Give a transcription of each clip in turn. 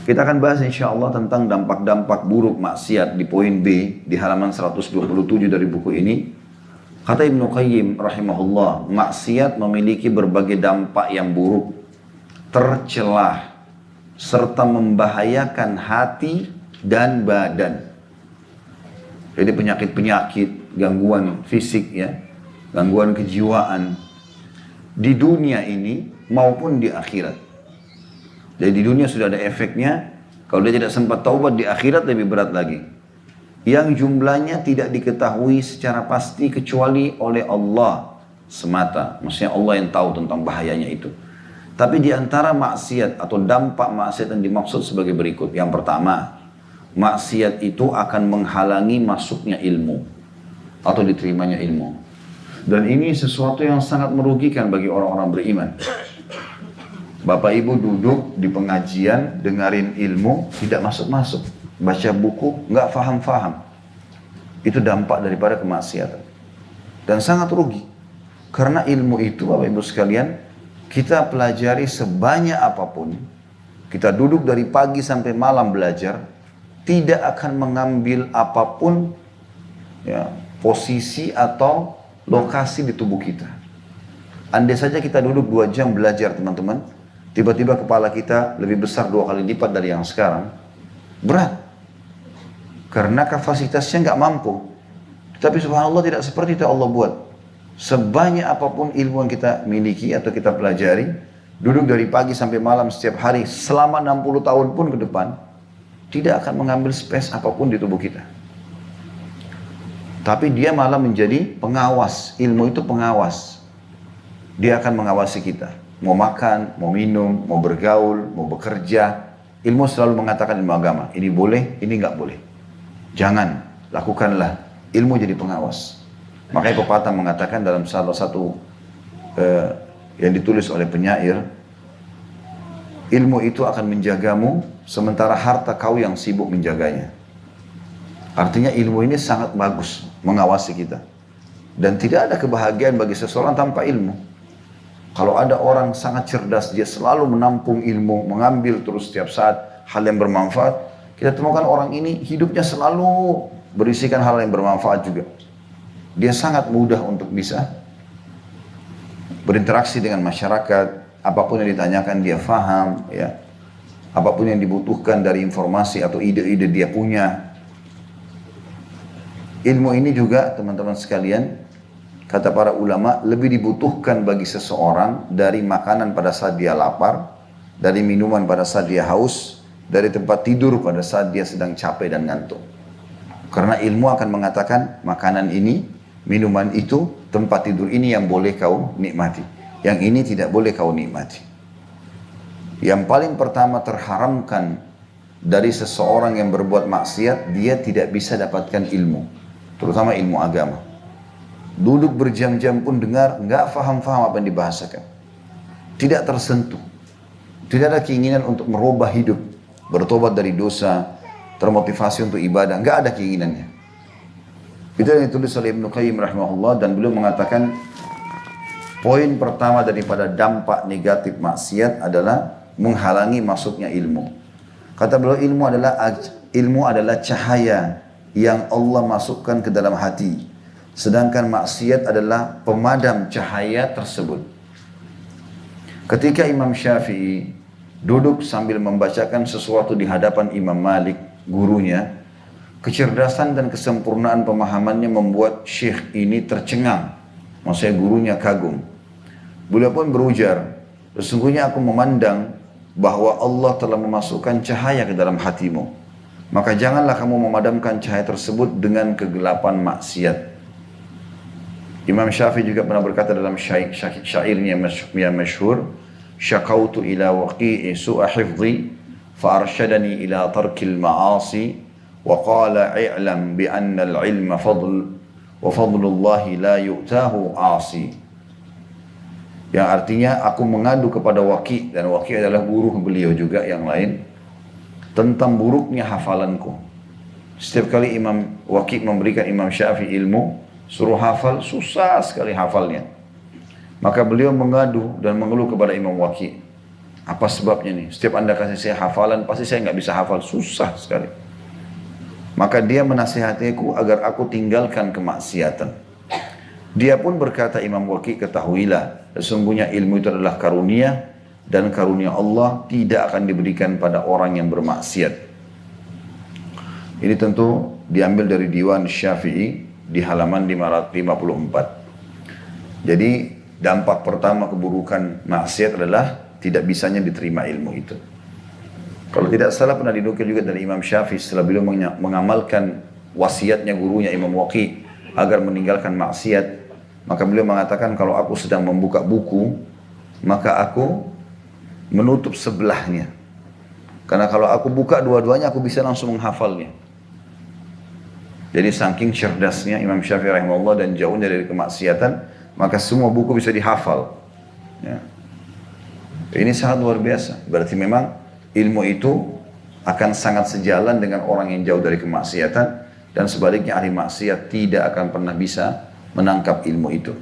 Kita akan bahas insya Allah tentang dampak-dampak buruk maksiat di poin B di halaman 127 dari buku ini. Kata Ibnu Qayyim rahimahullah, maksiat memiliki berbagai dampak yang buruk, tercelah, serta membahayakan hati dan badan. Jadi penyakit-penyakit, gangguan fisik ya, gangguan kejiwaan di dunia ini maupun di akhirat. Jadi di dunia sudah ada efeknya, kalau dia tidak sempat taubat di akhirat lebih berat lagi. Yang jumlahnya tidak diketahui secara pasti kecuali oleh Allah semata. Maksudnya Allah yang tahu tentang bahayanya itu. Tapi di antara maksiat atau dampak maksiat yang dimaksud sebagai berikut. Yang pertama, maksiat itu akan menghalangi masuknya ilmu atau diterimanya ilmu. Dan ini sesuatu yang sangat merugikan bagi orang-orang beriman. Bapak ibu duduk di pengajian, dengerin ilmu, tidak masuk-masuk. Baca buku, nggak faham-faham. Itu dampak daripada kemaksiatan. Dan sangat rugi. Karena ilmu itu, Bapak ibu sekalian, kita pelajari sebanyak apapun. Kita duduk dari pagi sampai malam belajar, tidak akan mengambil apapun ya, posisi atau lokasi di tubuh kita. Andai saja kita duduk 2 jam belajar teman-teman, tiba-tiba kepala kita lebih besar 2 kali lipat dari yang sekarang, berat. Karena kapasitasnya nggak mampu. Tapi subhanallah tidak seperti itu Allah buat. Sebanyak apapun ilmu yang kita miliki atau kita pelajari, duduk dari pagi sampai malam setiap hari, selama 60 tahun pun ke depan, tidak akan mengambil space apapun di tubuh kita. Tapi dia malah menjadi pengawas. Ilmu itu pengawas. Dia akan mengawasi kita. Mau makan, mau minum, mau bergaul, mau bekerja. Ilmu selalu mengatakan ilmu agama. Ini boleh, ini nggak boleh. Jangan, lakukanlah. Ilmu jadi pengawas. Makanya pepatah mengatakan dalam salah satu yang ditulis oleh penyair, ilmu itu akan menjagamu, sementara harta kau yang sibuk menjaganya. Artinya ilmu ini sangat bagus, mengawasi kita. Dan tidak ada kebahagiaan bagi seseorang tanpa ilmu. Kalau ada orang sangat cerdas, dia selalu menampung ilmu, mengambil terus setiap saat hal yang bermanfaat. Kita temukan orang ini hidupnya selalu berisikan hal yang bermanfaat juga. Dia sangat mudah untuk bisa berinteraksi dengan masyarakat, apapun yang ditanyakan dia faham, ya. Apapun yang dibutuhkan dari informasi atau ide-ide dia punya. Ilmu ini juga teman-teman sekalian, kata para ulama, lebih dibutuhkan bagi seseorang dari makanan pada saat dia lapar, dari minuman pada saat dia haus, dari tempat tidur pada saat dia sedang capek dan ngantuk. Karena ilmu akan mengatakan makanan ini, minuman itu, tempat tidur ini yang boleh kau nikmati. Yang ini tidak boleh kau nikmati. Yang paling pertama terharamkan dari seseorang yang berbuat maksiat, dia tidak bisa dapatkan ilmu, terutama ilmu agama. Duduk berjam-jam pun dengar, nggak faham-faham apa yang dibahasakan. Tidak tersentuh. Tidak ada keinginan untuk merubah hidup, bertobat dari dosa, termotivasi untuk ibadah, nggak ada keinginannya. Itu yang ditulis oleh Ibnu Qayyim rahimahullah, dan beliau mengatakan poin pertama daripada dampak negatif maksiat adalah menghalangi masuknya ilmu. Kata beliau, ilmu adalah cahaya yang Allah masukkan ke dalam hati. Sedangkan maksiat adalah pemadam cahaya tersebut. Ketika Imam Syafi'i duduk sambil membacakan sesuatu di hadapan Imam Malik, gurunya, kecerdasan dan kesempurnaan pemahamannya membuat syekh ini tercengang. Maksudnya gurunya kagum. Beliau pun berujar, sesungguhnya aku memandang bahwa Allah telah memasukkan cahaya ke dalam hatimu. Maka janganlah kamu memadamkan cahaya tersebut dengan kegelapan maksiat. Imam Syafi'i juga pernah berkata dalam syairnya yang masyhur, syakautu ila waqi'i su'a hifdhi fa arsyadani ila tarkil ma'asi wa qala i'lam bi anna al-ilma fadl wa fadlullahi la yu'tahu 'asi. Yang artinya aku mengadu kepada Waqi', dan Waqi' adalah guru beliau juga yang lain, tentang buruknya hafalanku. Setiap kali Imam Waqi' memberikan Imam Syafi'i ilmu, suruh hafal, susah sekali hafalnya. Maka beliau mengadu dan mengeluh kepada Imam Waqi'. Apa sebabnya nih? Setiap Anda kasih saya hafalan, pasti saya nggak bisa hafal. Susah sekali. Maka dia menasihatiku agar aku tinggalkan kemaksiatan. Dia pun berkata, Imam Waqi, ketahuilah, sesungguhnya ilmu itu adalah karunia, dan karunia Allah tidak akan diberikan pada orang yang bermaksiat. Ini tentu diambil dari Diwan Syafi'i di halaman 554. Jadi dampak pertama keburukan maksiat adalah tidak bisanya diterima ilmu itu. Kalau tidak salah pernah dinukil juga dari Imam Syafi'i setelah beliau mengamalkan wasiatnya gurunya Imam Waqi agar meninggalkan maksiat. Maka beliau mengatakan, kalau aku sedang membuka buku, maka aku menutup sebelahnya. Karena kalau aku buka dua-duanya, aku bisa langsung menghafalnya. Jadi saking cerdasnya Imam Syafi'i rahimahullah dan jauhnya dari kemaksiatan, maka semua buku bisa dihafal. Ya. Ini sangat luar biasa. Berarti memang ilmu itu akan sangat sejalan dengan orang yang jauh dari kemaksiatan, dan sebaliknya ahli maksiat tidak akan pernah bisa menangkap ilmu itu.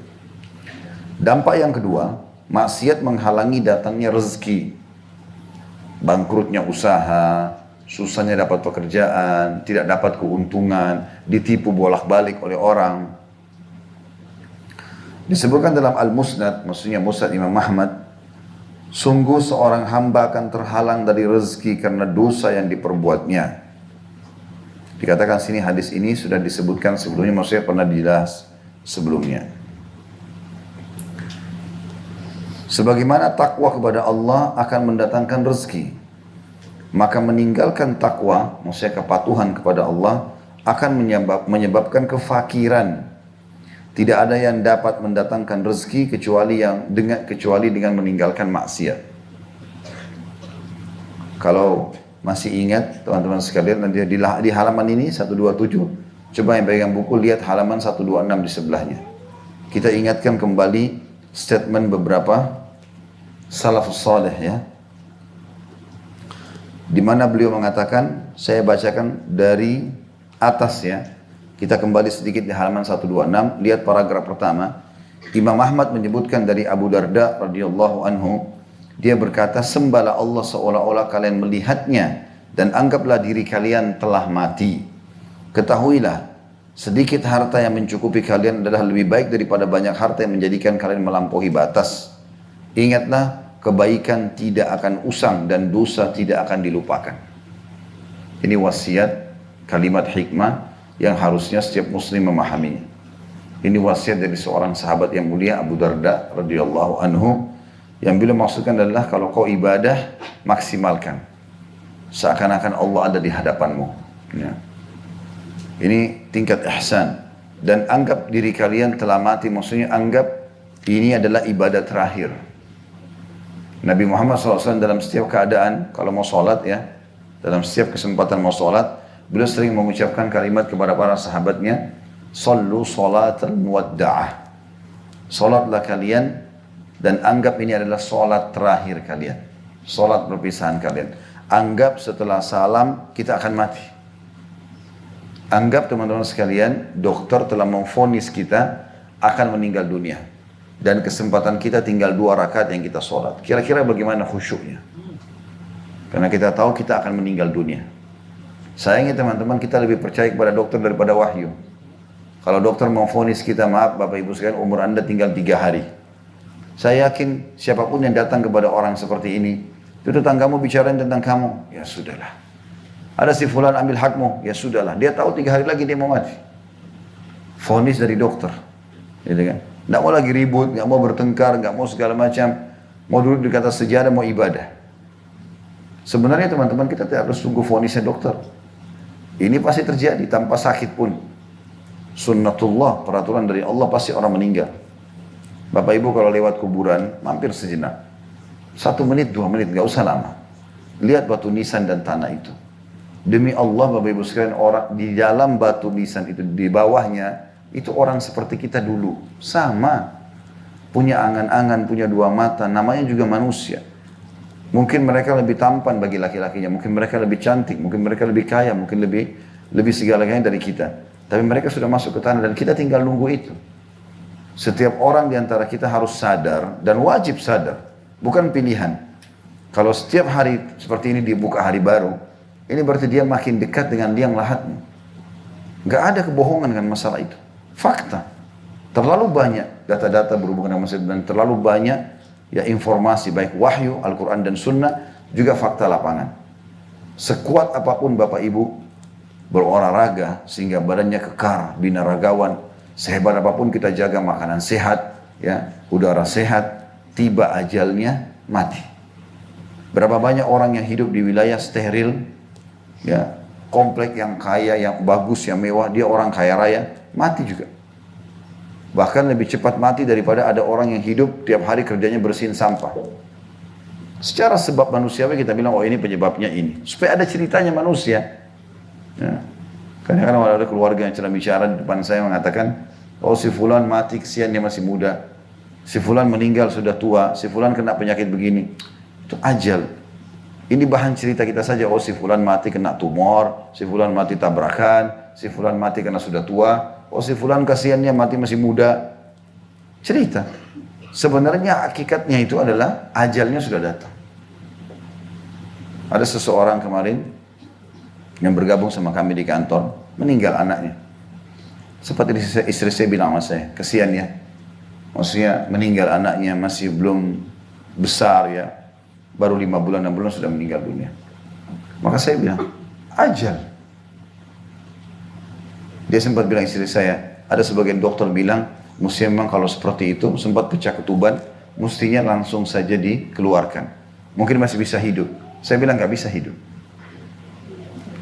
Dampak yang kedua, maksiat menghalangi datangnya rezeki, bangkrutnya usaha, susahnya dapat pekerjaan, tidak dapat keuntungan, ditipu bolak-balik oleh orang. Disebutkan dalam Al-Musnad, maksudnya Musnad Imam Ahmad, sungguh seorang hamba akan terhalang dari rezeki karena dosa yang diperbuatnya. Dikatakan sini, hadis ini sudah disebutkan sebelumnya, maksudnya pernah dibahas sebelumnya. Sebagaimana takwa kepada Allah akan mendatangkan rezeki, maka meninggalkan takwa, maksudnya kepatuhan kepada Allah, akan menyebabkan kefakiran. Tidak ada yang dapat mendatangkan rezeki kecuali dengan meninggalkan maksiat. Kalau masih ingat teman-teman sekalian, nanti di halaman ini 127, coba yang pegang buku lihat halaman 126 di sebelahnya. Kita ingatkan kembali statement beberapa salafus saleh ya, di mana beliau mengatakan, saya bacakan dari atas ya. Kita kembali sedikit di halaman 126, lihat paragraf pertama. Imam Ahmad menyebutkan dari Abu Darda radhiyallahu anhu, dia berkata, sembahlah Allah seolah-olah kalian melihatnya, dan anggaplah diri kalian telah mati. Ketahuilah, sedikit harta yang mencukupi kalian adalah lebih baik daripada banyak harta yang menjadikan kalian melampaui batas. Ingatlah, kebaikan tidak akan usang dan dosa tidak akan dilupakan. Ini wasiat, kalimat hikmah yang harusnya setiap muslim memahaminya. Ini wasiat dari seorang sahabat yang mulia, Abu Darda radhiyallahu anhu, yang beliau maksudkan adalah, kalau kau ibadah, maksimalkan seakan-akan Allah ada di hadapanmu ya. Ini tingkat ihsan. Dan anggap diri kalian telah mati, maksudnya anggap ini adalah ibadah terakhir. Nabi Muhammad SAW dalam setiap keadaan, kalau mau sholat ya, dalam setiap kesempatan mau sholat, beliau sering mengucapkan kalimat kepada para sahabatnya, sallu salatal muwadda'ah. Sholatlah kalian dan anggap ini adalah sholat terakhir kalian, sholat perpisahan kalian. Anggap setelah salam kita akan mati. Anggap teman-teman sekalian, dokter telah memvonis kita akan meninggal dunia, dan kesempatan kita tinggal 2 rakaat yang kita sholat. Kira-kira bagaimana khusyuknya? Karena kita tahu kita akan meninggal dunia. Sayangnya teman-teman, kita lebih percaya kepada dokter daripada wahyu. Kalau dokter memvonis kita, maaf Bapak Ibu sekalian, umur Anda tinggal 3 hari. Saya yakin siapapun yang datang kepada orang seperti ini, itu tetanggamu bicarain tentang kamu, ya sudahlah. Ada si fulan ambil hakmu, ya sudahlah. Dia tahu 3 hari lagi dia mau mati. Vonis dari dokter, gitu kan? Nggak mau lagi ribut, nggak mau bertengkar, nggak mau segala macam. Mau duduk di atas sejadah, mau ibadah. Sebenarnya teman-teman, kita tidak harus tunggu vonisnya dokter. Ini pasti terjadi tanpa sakit pun. Sunnatullah, peraturan dari Allah, pasti orang meninggal. Bapak Ibu kalau lewat kuburan, mampir sejenak. 1 menit, 2 menit, nggak usah lama. Lihat batu nisan dan tanah itu. Demi Allah Bapak Ibu sekalian, orang di dalam batu nisan itu, di bawahnya, itu orang seperti kita dulu. Sama. Punya angan-angan, punya 2 mata, namanya juga manusia. Mungkin mereka lebih tampan bagi laki-lakinya, mungkin mereka lebih cantik, mungkin mereka lebih kaya, mungkin lebih segala-galanya dari kita. Tapi mereka sudah masuk ke tanah dan kita tinggal nunggu itu. Setiap orang di antara kita harus sadar dan wajib sadar, bukan pilihan. Kalau setiap hari seperti ini dibuka hari baru, ini berarti dia makin dekat dengan liang lahatnya. Gak ada kebohongan dengan masalah itu. Fakta. Terlalu banyak data-data berhubungan dengan masalah dan terlalu banyak ya informasi baik wahyu, Al-Quran dan Sunnah juga fakta lapangan. Sekuat apapun Bapak Ibu berolahraga sehingga badannya kekar, binaragawan, sehebat apapun kita jaga makanan sehat, ya, udara sehat, tiba ajalnya mati. Berapa banyak orang yang hidup di wilayah steril, ya, komplek yang kaya, yang bagus, yang mewah, dia orang kaya raya, mati juga. Bahkan lebih cepat mati daripada ada orang yang hidup tiap hari kerjanya bersihin sampah. Secara sebab manusiawi kita bilang, oh ini penyebabnya ini. Supaya ada ceritanya manusia. Ya. Kadang-kadang ada keluarga yang sedang bicara di depan saya mengatakan, oh si fulan mati kesian dia masih muda. Si fulan meninggal sudah tua. Si fulan kena penyakit begini. Itu ajal. Ini bahan cerita kita saja. Oh si fulan mati kena tumor. Si fulan mati tabrakan. Si fulan mati karena sudah tua. Oh si fulan kasihannya mati masih muda. Cerita. Sebenarnya hakikatnya itu adalah ajalnya sudah datang. Ada seseorang kemarin yang bergabung sama kami di kantor, meninggal anaknya. Seperti istri saya bilang sama saya, kesian ya. Maksudnya meninggal anaknya masih belum besar ya. Baru 5 bulan, 6 bulan sudah meninggal dunia. Maka saya bilang, ajal. Dia sempat bilang istri saya, ada sebagian dokter bilang, mesti memang kalau seperti itu, sempat pecah ketuban, mestinya langsung saja dikeluarkan. Mungkin masih bisa hidup. Saya bilang nggak bisa hidup.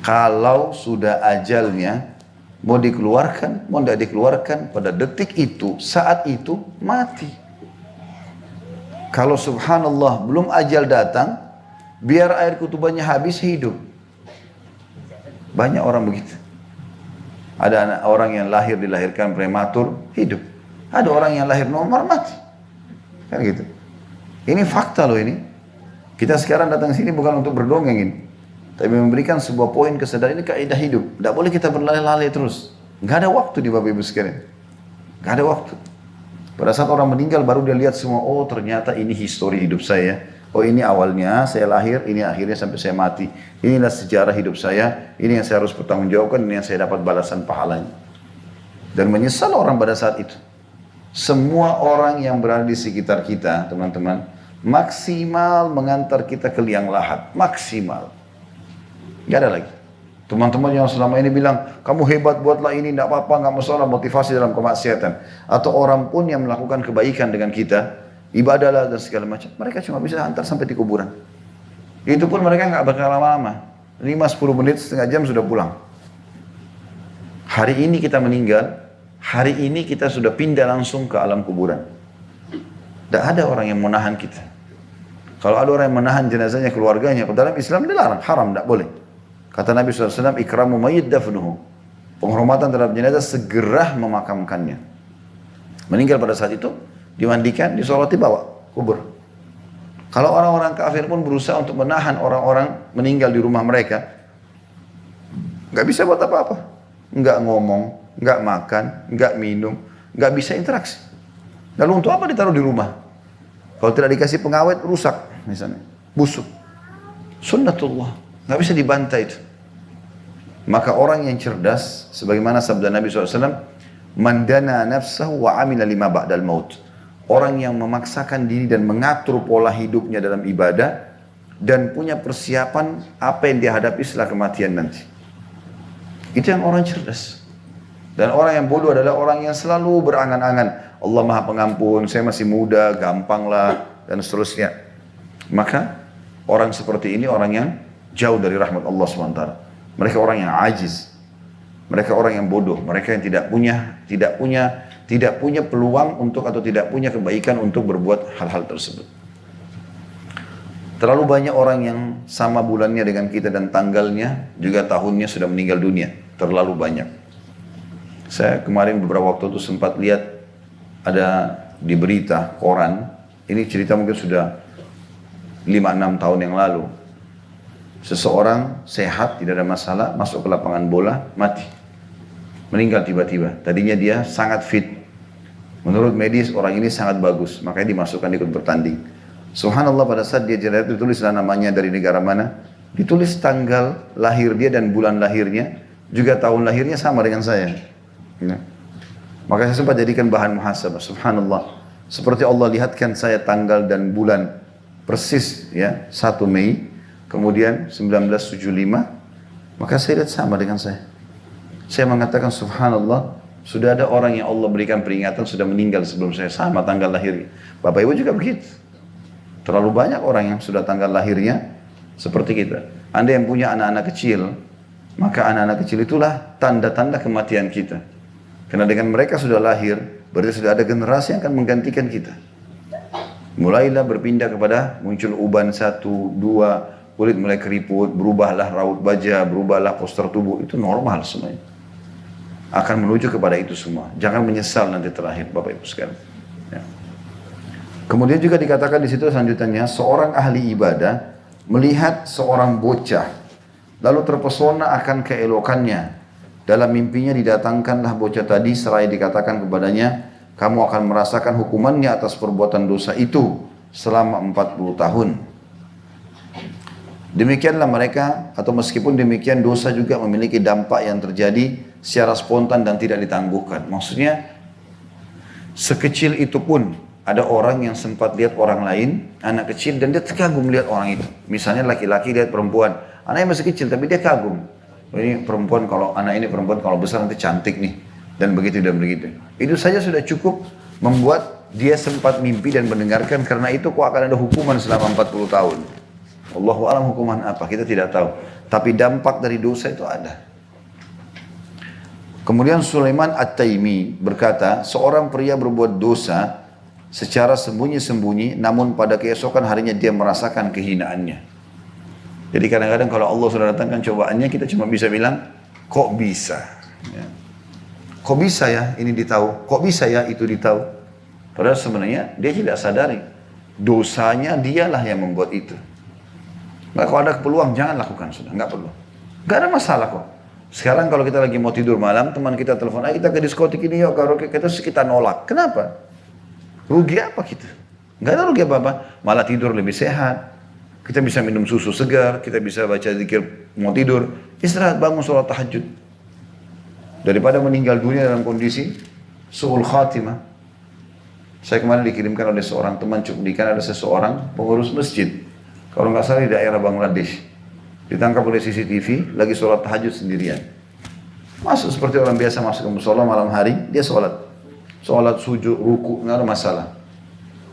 Kalau sudah ajalnya, mau dikeluarkan, mau tidak dikeluarkan, pada detik itu, saat itu, mati. Kalau subhanallah, belum ajal datang, biar air ketubannya habis, hidup. Banyak orang begitu. Ada anak orang yang dilahirkan prematur, hidup. Ada orang yang lahir normal, mati. Kan gitu. Ini fakta loh ini. Kita sekarang datang sini bukan untuk berdongeng ini. Tapi memberikan sebuah poin kesadaran, ini kaidah hidup. Tidak boleh kita berlari-lari terus. Nggak ada waktu di Bapak Ibu sekalian. Nggak ada waktu. Pada saat orang meninggal baru dia lihat semua, oh ternyata ini histori hidup saya. Oh ini awalnya saya lahir, ini akhirnya sampai saya mati. Inilah sejarah hidup saya, ini yang saya harus bertanggungjawabkan, ini yang saya dapat balasan pahalanya. Dan menyesal orang pada saat itu. Semua orang yang berada di sekitar kita, teman-teman, maksimal mengantar kita ke liang lahat. Maksimal. Gak ada lagi. Teman-teman yang selama ini bilang, kamu hebat buatlah ini, tidak apa-apa, gak masalah, motivasi dalam kemaksiatan. Atau orang pun yang melakukan kebaikan dengan kita, ibadahlah dan segala macam. Mereka cuma bisa hantar sampai di kuburan. Itu pun mereka gak bakal lama-lama. 5-10 menit, setengah jam sudah pulang. Hari ini kita meninggal, hari ini kita sudah pindah langsung ke alam kuburan. Tidak ada orang yang menahan kita. Kalau ada orang yang menahan jenazahnya keluarganya, dalam Islam dilarang, haram, tidak boleh. Kata Nabi SAW, ikramu mayyit dafnuhu. Penghormatan terhadap jenazah, segera memakamkannya. Meninggal pada saat itu, dimandikan, disolati, bawa kubur. Kalau orang-orang kafir pun berusaha untuk menahan orang-orang meninggal di rumah mereka, nggak bisa buat apa-apa. Nggak ngomong, nggak makan, nggak minum, nggak bisa interaksi. Lalu untuk apa ditaruh di rumah? Kalau tidak dikasih pengawet, rusak misalnya, busuk. Sunnatullah, nggak bisa dibantai itu. Maka orang yang cerdas, sebagaimana sabda Nabi SAW, man dana nafsahu wa amila lima ba'dal maut. Orang yang memaksakan diri dan mengatur pola hidupnya dalam ibadah dan punya persiapan apa yang dihadapi setelah kematian nanti. Itu yang orang cerdas. Dan orang yang bodoh adalah orang yang selalu berangan-angan, Allah Maha Pengampun, saya masih muda, gampanglah, dan seterusnya. Maka orang seperti ini orang yang jauh dari rahmat Allah SWT. Mereka orang yang ajiz. Mereka orang yang bodoh. Mereka yang tidak punya peluang untuk atau tidak punya kebaikan untuk berbuat hal-hal tersebut. Terlalu banyak orang yang sama bulannya dengan kita dan tanggalnya, juga tahunnya sudah meninggal dunia. Terlalu banyak. Saya kemarin beberapa waktu itu sempat lihat ada di berita, koran. Ini cerita mungkin sudah 5-6 tahun yang lalu. Seseorang sehat, tidak ada masalah, masuk ke lapangan bola, mati. Meninggal tiba-tiba. Tadinya dia sangat fit. Menurut medis orang ini sangat bagus, makanya dimasukkan ikut bertanding. Subhanallah, pada saat dia jenazah itu ditulislah namanya dari negara mana, ditulis tanggal lahir dia dan bulan lahirnya, juga tahun lahirnya sama dengan saya. Ya. Maka saya sempat jadikan bahan muhasabah. Subhanallah, seperti Allah lihatkan saya tanggal dan bulan persis ya 1 Mei, kemudian 1975, maka saya lihat sama dengan saya. Saya mengatakan subhanallah, sudah ada orang yang Allah berikan peringatan sudah meninggal sebelum saya, sama tanggal lahirnya. Bapak Ibu juga begitu. Terlalu banyak orang yang sudah tanggal lahirnya seperti kita. Anda yang punya anak-anak kecil, maka anak-anak kecil itulah tanda-tanda kematian kita. Karena dengan mereka sudah lahir, berarti sudah ada generasi yang akan menggantikan kita. Mulailah berpindah kepada muncul uban 1, 2, kulit mulai keriput, berubahlah raut wajah, berubahlah postur tubuh. Itu normal semuanya. Akan menuju kepada itu semua. Jangan menyesal nanti terakhir, Bapak Ibu sekalian. Ya. Kemudian juga dikatakan di situ selanjutnya, seorang ahli ibadah melihat seorang bocah, lalu terpesona akan keelokannya. Dalam mimpinya didatangkanlah bocah tadi, seraya dikatakan kepadanya, kamu akan merasakan hukumannya atas perbuatan dosa itu selama 40 tahun. Demikianlah mereka, atau meskipun demikian dosa juga memiliki dampak yang terjadi secara spontan dan tidak ditangguhkan. Maksudnya, sekecil itu pun ada orang yang sempat lihat orang lain, anak kecil, dan dia terkagum melihat orang itu. Misalnya laki-laki lihat perempuan, anaknya masih kecil tapi dia kagum. Ini perempuan, kalau anak ini perempuan kalau besar nanti cantik nih, dan begitu dan begitu. Itu saja sudah cukup membuat dia sempat mimpi dan mendengarkan, karena itu kok akan ada hukuman selama 40 tahun. Allahu a'lam hukuman apa, kita tidak tahu. Tapi dampak dari dosa itu ada. Kemudian Sulaiman At-Taimi berkata, seorang pria berbuat dosa secara sembunyi-sembunyi, namun pada keesokan harinya dia merasakan kehinaannya. Jadi kadang-kadang kalau Allah sudah datangkan cobaannya, kita cuma bisa bilang, kok bisa? Ya. Kok bisa ya ini ditahu? Kok bisa ya itu ditahu? Padahal sebenarnya dia tidak sadari. Dosanya dialah yang membuat itu. Nah, kalau ada peluang, jangan lakukan sudah, nggak perlu. Nggak ada masalah kok. Sekarang kalau kita lagi mau tidur malam, teman kita telepon, ayo kita ke diskotik ini yuk, karaoke, kita nolak. Kenapa? Rugi apa kita? Nggak ada rugi apa-apa. Malah tidur lebih sehat. Kita bisa minum susu segar, kita bisa baca zikir mau tidur, istirahat, bangun sholat tahajud. Daripada meninggal dunia dalam kondisi su'ul khatimah. Saya kemarin dikirimkan oleh seorang teman cuplikan, ada seseorang pengurus masjid, kalau nggak salah di daerah Bangladesh, ditangkap oleh CCTV lagi sholat tahajud sendirian. Masuk seperti orang biasa masuk ke musola malam hari, dia sholat sujud, ruku, nggak ada masalah.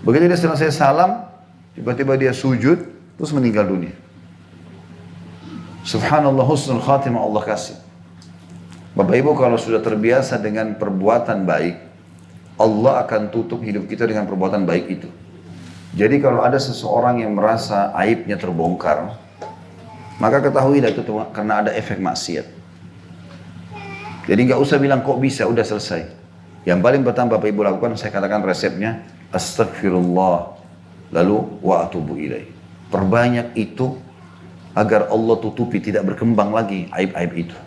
Begitu dia selesai salam, tiba-tiba dia sujud, terus meninggal dunia. Subhanallah, husnul khatimah Allah kasih. Bapak Ibu, kalau sudah terbiasa dengan perbuatan baik, Allah akan tutup hidup kita dengan perbuatan baik itu. Jadi kalau ada seseorang yang merasa aibnya terbongkar, maka ketahuilah itu karena ada efek maksiat. Jadi nggak usah bilang kok bisa, udah selesai. Yang paling pertama Bapak Ibu lakukan, saya katakan resepnya, astagfirullah, lalu wa atubu ilaih. Perbanyak itu agar Allah tutupi, tidak berkembang lagi aib-aib itu.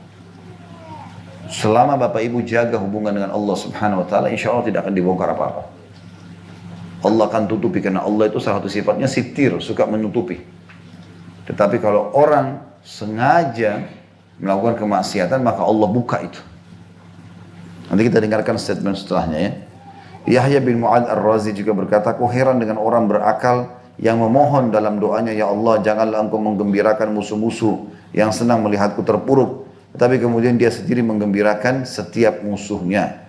Selama Bapak Ibu jaga hubungan dengan Allah Subhanahu wa taala, insya Allah tidak akan dibongkar apa-apa. Allah akan tutupi, karena Allah itu salah satu sifatnya sitir, suka menutupi. Tetapi kalau orang sengaja melakukan kemaksiatan, maka Allah buka itu. Nanti kita dengarkan statement setelahnya ya. Yahya bin Mu'adz Ar-Razi juga berkata, aku heran dengan orang berakal yang memohon dalam doanya, ya Allah janganlah engkau menggembirakan musuh-musuh yang senang melihatku terpuruk, tapi kemudian dia sendiri menggembirakan setiap musuhnya.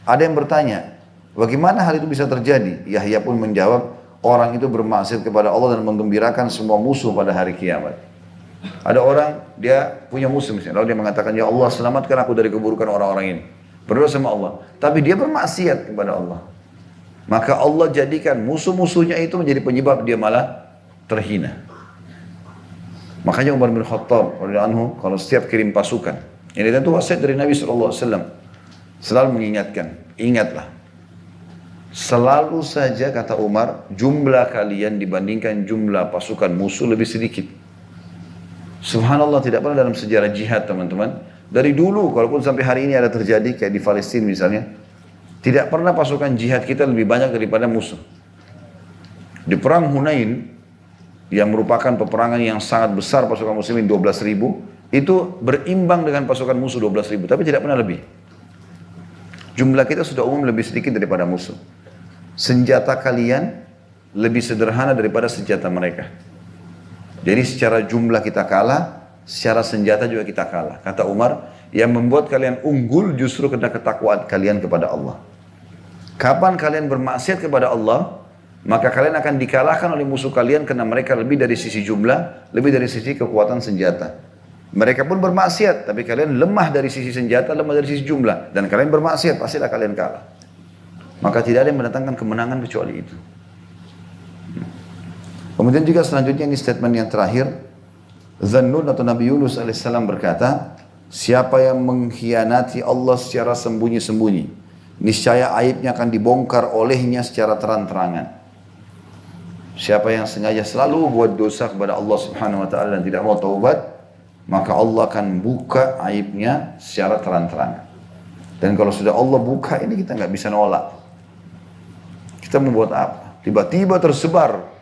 Ada yang bertanya, bagaimana hal itu bisa terjadi? Yahya pun menjawab, orang itu bermaksiat kepada Allah dan menggembirakan semua musuh pada hari kiamat. Ada orang, dia punya musuh misalnya, lalu dia mengatakan, ya Allah selamatkan aku dari keburukan orang-orang ini. Berdoa sama Allah, tapi dia bermaksiat kepada Allah. Maka Allah jadikan musuh-musuhnya itu menjadi penyebab dia malah terhina. Makanya Umar bin Khattab radhiyallahu anhu kalau setiap kirim pasukan, ini tentu wasiat dari Nabi SAW, selalu mengingatkan, ingatlah, selalu saja kata Umar, jumlah kalian dibandingkan jumlah pasukan musuh lebih sedikit. Subhanallah, tidak pernah dalam sejarah jihad teman-teman, dari dulu kalaupun sampai hari ini ada terjadi kayak di Palestina misalnya, tidak pernah pasukan jihad kita lebih banyak daripada musuh. Di perang Hunain, yang merupakan peperangan yang sangat besar pasukan muslimin 12.000, itu berimbang dengan pasukan musuh 12.000, tapi tidak pernah lebih. Jumlah kita sudah umum lebih sedikit daripada musuh. Senjata kalian lebih sederhana daripada senjata mereka. Jadi secara jumlah kita kalah, secara senjata juga kita kalah. Kata Umar, yang membuat kalian unggul justru karena ketakwaan kalian kepada Allah. Kapan kalian bermaksiat kepada Allah, maka kalian akan dikalahkan oleh musuh kalian karena mereka lebih dari sisi jumlah, lebih dari sisi kekuatan senjata. Mereka pun bermaksiat, tapi kalian lemah dari sisi senjata, lemah dari sisi jumlah. Dan kalian bermaksiat, pastilah kalian kalah. Maka tidak ada yang mendatangkan kemenangan kecuali itu. Kemudian juga selanjutnya ini statement yang terakhir. Dhannun atau Nabi Yunus AS berkata, siapa yang mengkhianati Allah secara sembunyi-sembunyi, niscaya aibnya akan dibongkar olehnya secara terang-terangan. Siapa yang sengaja selalu buat dosa kepada Allah Subhanahu wa taala dan tidak mau taubat, maka Allah akan buka aibnya secara terang-terangan. Dan kalau sudah Allah buka ini kita nggak bisa nolak. Kita membuat apa? Tiba-tiba tersebar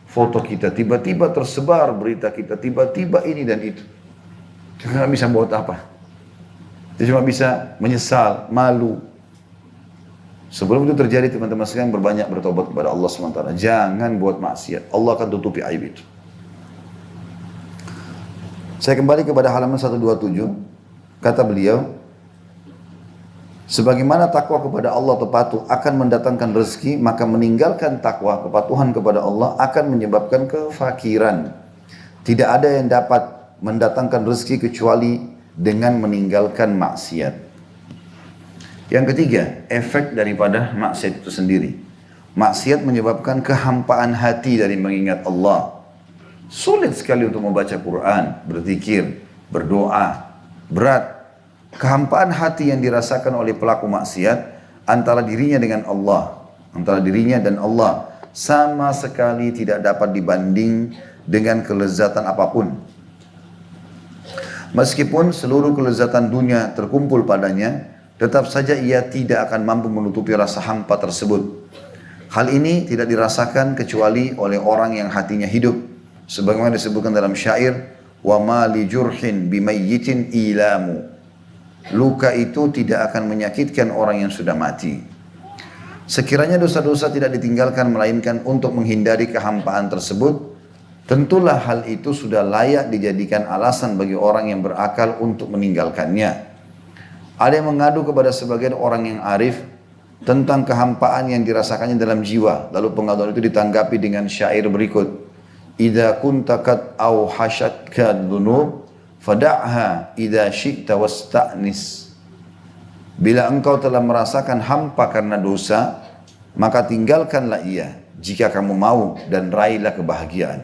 foto kita, tiba-tiba tersebar berita kita, tiba-tiba ini dan itu. Kita nggak bisa buat apa. Kita cuma bisa menyesal, malu. Sebelum itu terjadi, teman-teman sekalian berbanyak bertobat kepada Allah SWT. Jangan buat maksiat. Allah akan tutupi aib itu. Saya kembali kepada halaman 127. Kata beliau, sebagaimana takwa kepada Allah atau patuh akan mendatangkan rezeki, maka meninggalkan takwa, kepatuhan kepada Allah akan menyebabkan kefakiran. Tidak ada yang dapat mendatangkan rezeki kecuali dengan meninggalkan maksiat. Yang ketiga, efek daripada maksiat itu sendiri. Maksiat menyebabkan kehampaan hati dari mengingat Allah. Sulit sekali untuk membaca Quran, berzikir, berdoa. Berat. Kehampaan hati yang dirasakan oleh pelaku maksiat antara dirinya dengan Allah, antara dirinya dan Allah, sama sekali tidak dapat dibanding dengan kelezatan apapun. Meskipun seluruh kelezatan dunia terkumpul padanya, tetap saja ia tidak akan mampu menutupi rasa hampa tersebut. Hal ini tidak dirasakan kecuali oleh orang yang hatinya hidup. Sebagaimana disebutkan dalam syair, wa ma li jurhin bimayyitin ilamu. Luka itu tidak akan menyakitkan orang yang sudah mati. Sekiranya dosa-dosa tidak ditinggalkan melainkan untuk menghindari kehampaan tersebut, tentulah hal itu sudah layak dijadikan alasan bagi orang yang berakal untuk meninggalkannya. Ada yang mengadu kepada sebagian orang yang arif tentang kehampaan yang dirasakannya dalam jiwa. Lalu pengaduan itu ditanggapi dengan syair berikut. Idza kunta qad awhashatka dzunub fada'ha idza syi'ta wasta'nis. Bila engkau telah merasakan hampa karena dosa, maka tinggalkanlah ia jika kamu mau dan raihlah kebahagiaan.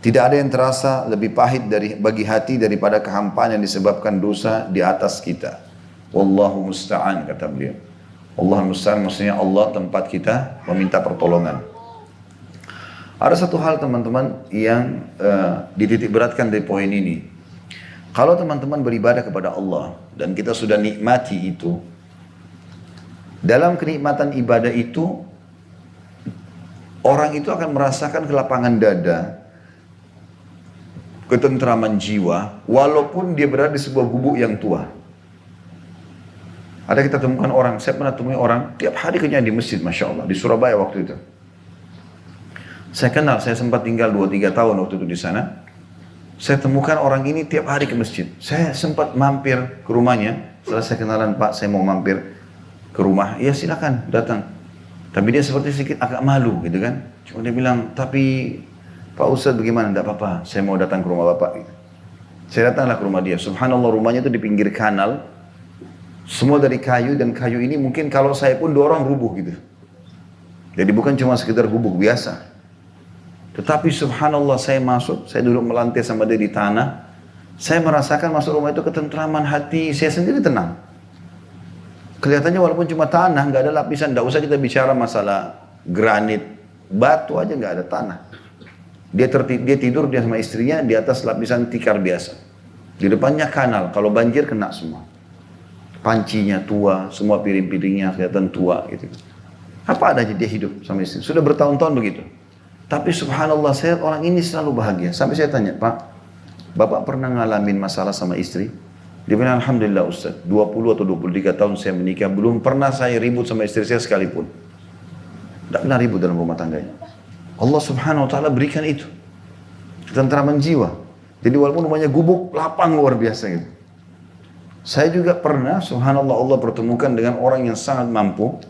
Tidak ada yang terasa lebih pahit bagi hati daripada kehampaan yang disebabkan dosa di atas kita. Wallahu musta'an, kata beliau. Allah musta'an maksudnya Allah tempat kita meminta pertolongan. Ada satu hal teman-teman yang dititik beratkan dari poin ini. Kalau teman-teman beribadah kepada Allah dan kita sudah nikmati itu, dalam kenikmatan ibadah itu, orang itu akan merasakan kelapangan dada, ketentraman jiwa, walaupun dia berada di sebuah gubuk yang tua. Ada kita temukan orang, saya pernah temui orang, tiap hari kerjanya di masjid, Masya Allah, di Surabaya waktu itu. Saya kenal, saya sempat tinggal 2-3 tahun waktu itu di sana. Saya temukan orang ini tiap hari ke masjid. Saya sempat mampir ke rumahnya, setelah saya kenalan, Pak, saya mau mampir ke rumah. Ya silakan, datang. Tapi dia seperti sedikit agak malu gitu kan. Cuma dia bilang, tapi Pak Ustadz bagaimana? Tidak apa-apa, saya mau datang ke rumah Bapak. Saya datanglah ke rumah dia. Subhanallah, rumahnya itu di pinggir kanal. Semua dari kayu, dan kayu ini mungkin kalau saya pun dorong rubuh gitu. Jadi bukan cuma sekedar gubuk biasa. Tetapi subhanallah, saya masuk, saya duduk melantai sama dia di tanah. Saya merasakan masuk rumah itu ketentraman hati, saya sendiri tenang. Kelihatannya walaupun cuma tanah, nggak ada lapisan, nggak usah kita bicara masalah granit, batu aja nggak ada tanah. Dia tidur dia sama istrinya di atas lapisan tikar biasa. Di depannya kanal, kalau banjir kena semua. Pancinya tua, semua piring-piringnya kelihatan tua gitu. Apa adanya dia hidup sama istri. Sudah bertahun-tahun begitu. Tapi subhanallah saya orang ini selalu bahagia. Sampai saya tanya, Pak, Bapak pernah ngalamin masalah sama istri? Dia bilang, Alhamdulillah Ustaz, 20 atau 23 tahun saya menikah, belum pernah saya ribut sama istri saya sekalipun. Tidak pernah ribut dalam rumah tangganya. Allah subhanahu wa ta'ala berikan itu. Ketentraman jiwa. Jadi walaupun rumahnya gubuk, lapang luar biasa gitu. Saya juga pernah, subhanallah, Allah pertemukan dengan orang yang sangat mampu.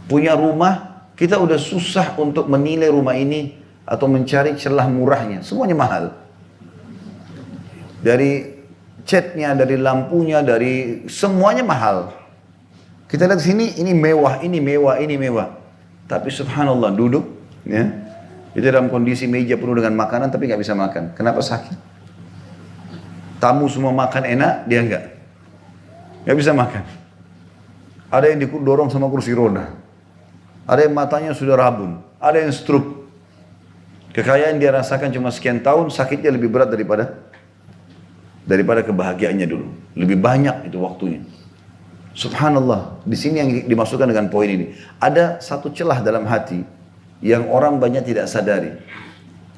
Punya rumah, kita udah susah untuk menilai rumah ini atau mencari celah murahnya. Semuanya mahal. Dari catnya, dari lampunya, dari semuanya mahal. Kita lihat sini, ini mewah, ini mewah, ini mewah. Tapi subhanallah duduk, ya, itu dalam kondisi meja penuh dengan makanan tapi nggak bisa makan. Kenapa? Sakit. Tamu semua makan enak, dia nggak bisa makan. Ada yang didorong sama kursi roda. Ada yang matanya sudah rabun. Ada yang stroke. Kekayaan dia rasakan cuma sekian tahun, sakitnya lebih berat daripada kebahagiaannya dulu. Lebih banyak itu waktunya. Subhanallah, di sini yang dimasukkan dengan poin ini. Ada satu celah dalam hati yang orang banyak tidak sadari.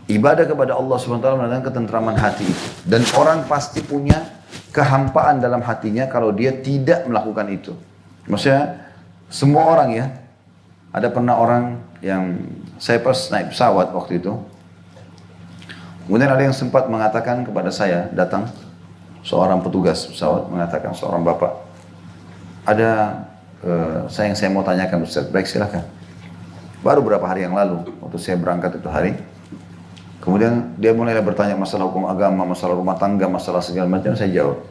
Ibadah kepada Allah SWT mendatangkan ketentraman hati itu. Dan orang pasti punya kehampaan dalam hatinya kalau dia tidak melakukan itu. Maksudnya, semua orang ya. Ada pernah orang yang, saya pas naik pesawat waktu itu. Kemudian ada yang sempat mengatakan kepada saya, datang seorang petugas pesawat, mengatakan seorang bapak, ada yang saya mau tanyakan Ustaz. Baik, silakan. Baru beberapa hari yang lalu, waktu saya berangkat itu hari, kemudian dia mulai bertanya masalah hukum agama, masalah rumah tangga, masalah segala macam, saya jawab.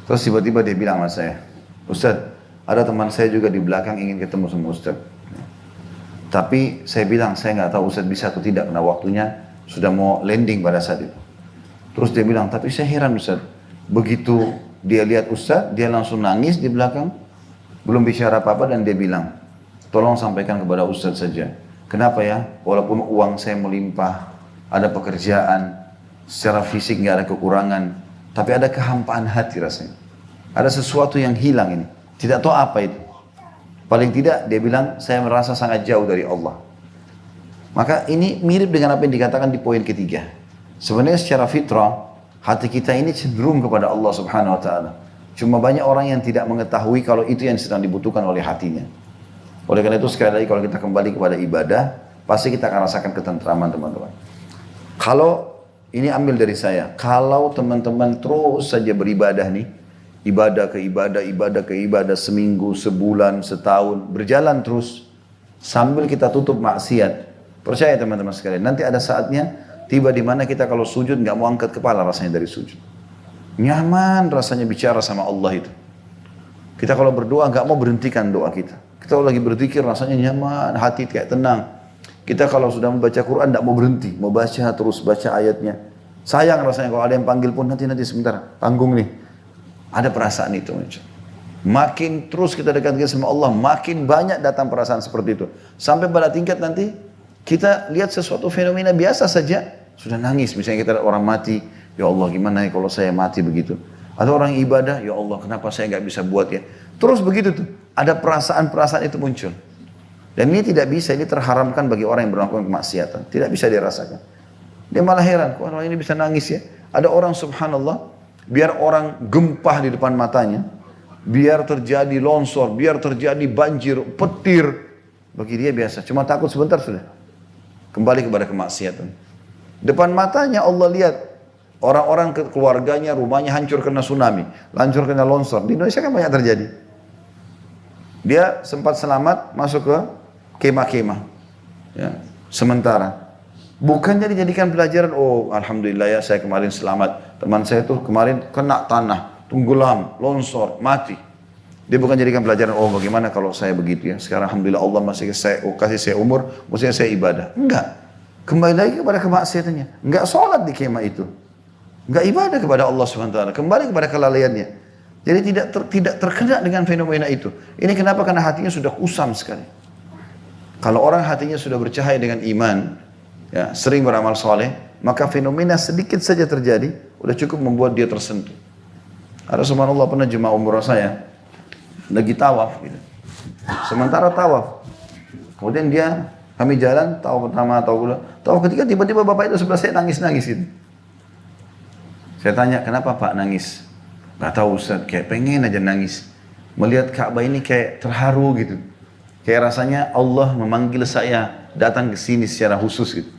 Terus tiba-tiba dia bilang sama saya, Ustaz, ada teman saya juga di belakang ingin ketemu sama Ustaz. Tapi saya bilang, saya nggak tahu Ustaz bisa atau tidak, karena waktunya sudah mau landing pada saat itu. Terus dia bilang, tapi saya heran Ustaz, begitu dia lihat Ustaz, dia langsung nangis di belakang, belum bicara apa-apa, dan dia bilang, tolong sampaikan kepada Ustaz saja. Kenapa ya? Walaupun uang saya melimpah, ada pekerjaan, secara fisik nggak ada kekurangan, tapi ada kehampaan hati rasanya. Ada sesuatu yang hilang ini. Tidak tahu apa itu. Paling tidak dia bilang, saya merasa sangat jauh dari Allah. Maka ini mirip dengan apa yang dikatakan di poin ketiga. Sebenarnya secara fitrah, hati kita ini cenderung kepada Allah Subhanahu wa ta'ala. Cuma banyak orang yang tidak mengetahui kalau itu yang sedang dibutuhkan oleh hatinya. Oleh karena itu sekali lagi kalau kita kembali kepada ibadah, pasti kita akan rasakan ketentraman teman-teman. Kalau ini ambil dari saya, kalau teman-teman terus saja beribadah nih, ibadah ke ibadah, seminggu, sebulan, setahun, berjalan terus, sambil kita tutup maksiat. Percaya teman-teman sekalian, nanti ada saatnya, tiba di mana kita kalau sujud nggak mau angkat kepala rasanya dari sujud. Nyaman rasanya bicara sama Allah itu. Kita kalau berdoa nggak mau berhentikan doa kita. Kita kalau lagi berzikir rasanya nyaman, hati kayak tenang. Kita kalau sudah membaca Quran nggak mau berhenti, mau baca terus baca ayatnya. Sayang rasanya kalau ada yang panggil pun nanti sebentar, tanggung nih. Ada perasaan itu. Makin terus kita dekatkan sama Allah, makin banyak datang perasaan seperti itu. Sampai pada tingkat nanti kita lihat sesuatu fenomena biasa saja, sudah nangis. Misalnya kita lihat orang mati, ya Allah gimana ya kalau saya mati begitu. Atau orang ibadah, ya Allah kenapa saya nggak bisa buat ya. Terus begitu tuh, ada perasaan-perasaan itu muncul. Dan ini tidak bisa, ini terharamkan bagi orang yang melakukan kemaksiatan. Tidak bisa dirasakan. Dia malah heran, kok orang ini bisa nangis ya. Ada orang subhanallah, biar orang gempah di depan matanya, biar terjadi longsor, biar terjadi banjir, petir, bagi dia biasa, cuma takut sebentar sudah kembali kepada kemaksiatan. Depan matanya Allah lihat orang-orang keluarganya, rumahnya hancur kena tsunami, hancur kena longsor. Di Indonesia kan banyak terjadi. Dia sempat selamat masuk ke kemah-kemah, ya, sementara. Bukannya dijadikan pelajaran, oh alhamdulillah ya saya kemarin selamat. Teman saya tuh kemarin kena tanah, tenggelam, longsor, mati. Dia bukan jadikan pelajaran, oh bagaimana kalau saya begitu ya. Sekarang alhamdulillah Allah masih kasih saya umur, maksudnya saya ibadah. Enggak. Kembali lagi kepada kemaksiatannya. Enggak sholat di kemah itu. Enggak ibadah kepada Allah SWT. Kembali kepada kelalaiannya. Jadi tidak terkena dengan fenomena itu. Ini kenapa? Karena hatinya sudah kusam sekali. Kalau orang hatinya sudah bercahaya dengan iman, ya, sering beramal soleh, maka fenomena sedikit saja terjadi, udah cukup membuat dia tersentuh. Ada subhanallah pernah jemaah umrah saya, lagi tawaf gitu. Sementara tawaf. Kemudian kami jalan, tawaf pertama, tawaf kedua, tawaf ketiga, tiba-tiba bapak itu sebelah saya nangis-nangis gitu. Saya tanya, kenapa Pak nangis? Gak tahu Ustaz, kayak pengen aja nangis. Melihat Ka'bah ini kayak terharu gitu. Kayak rasanya Allah memanggil saya datang ke sini secara khusus gitu.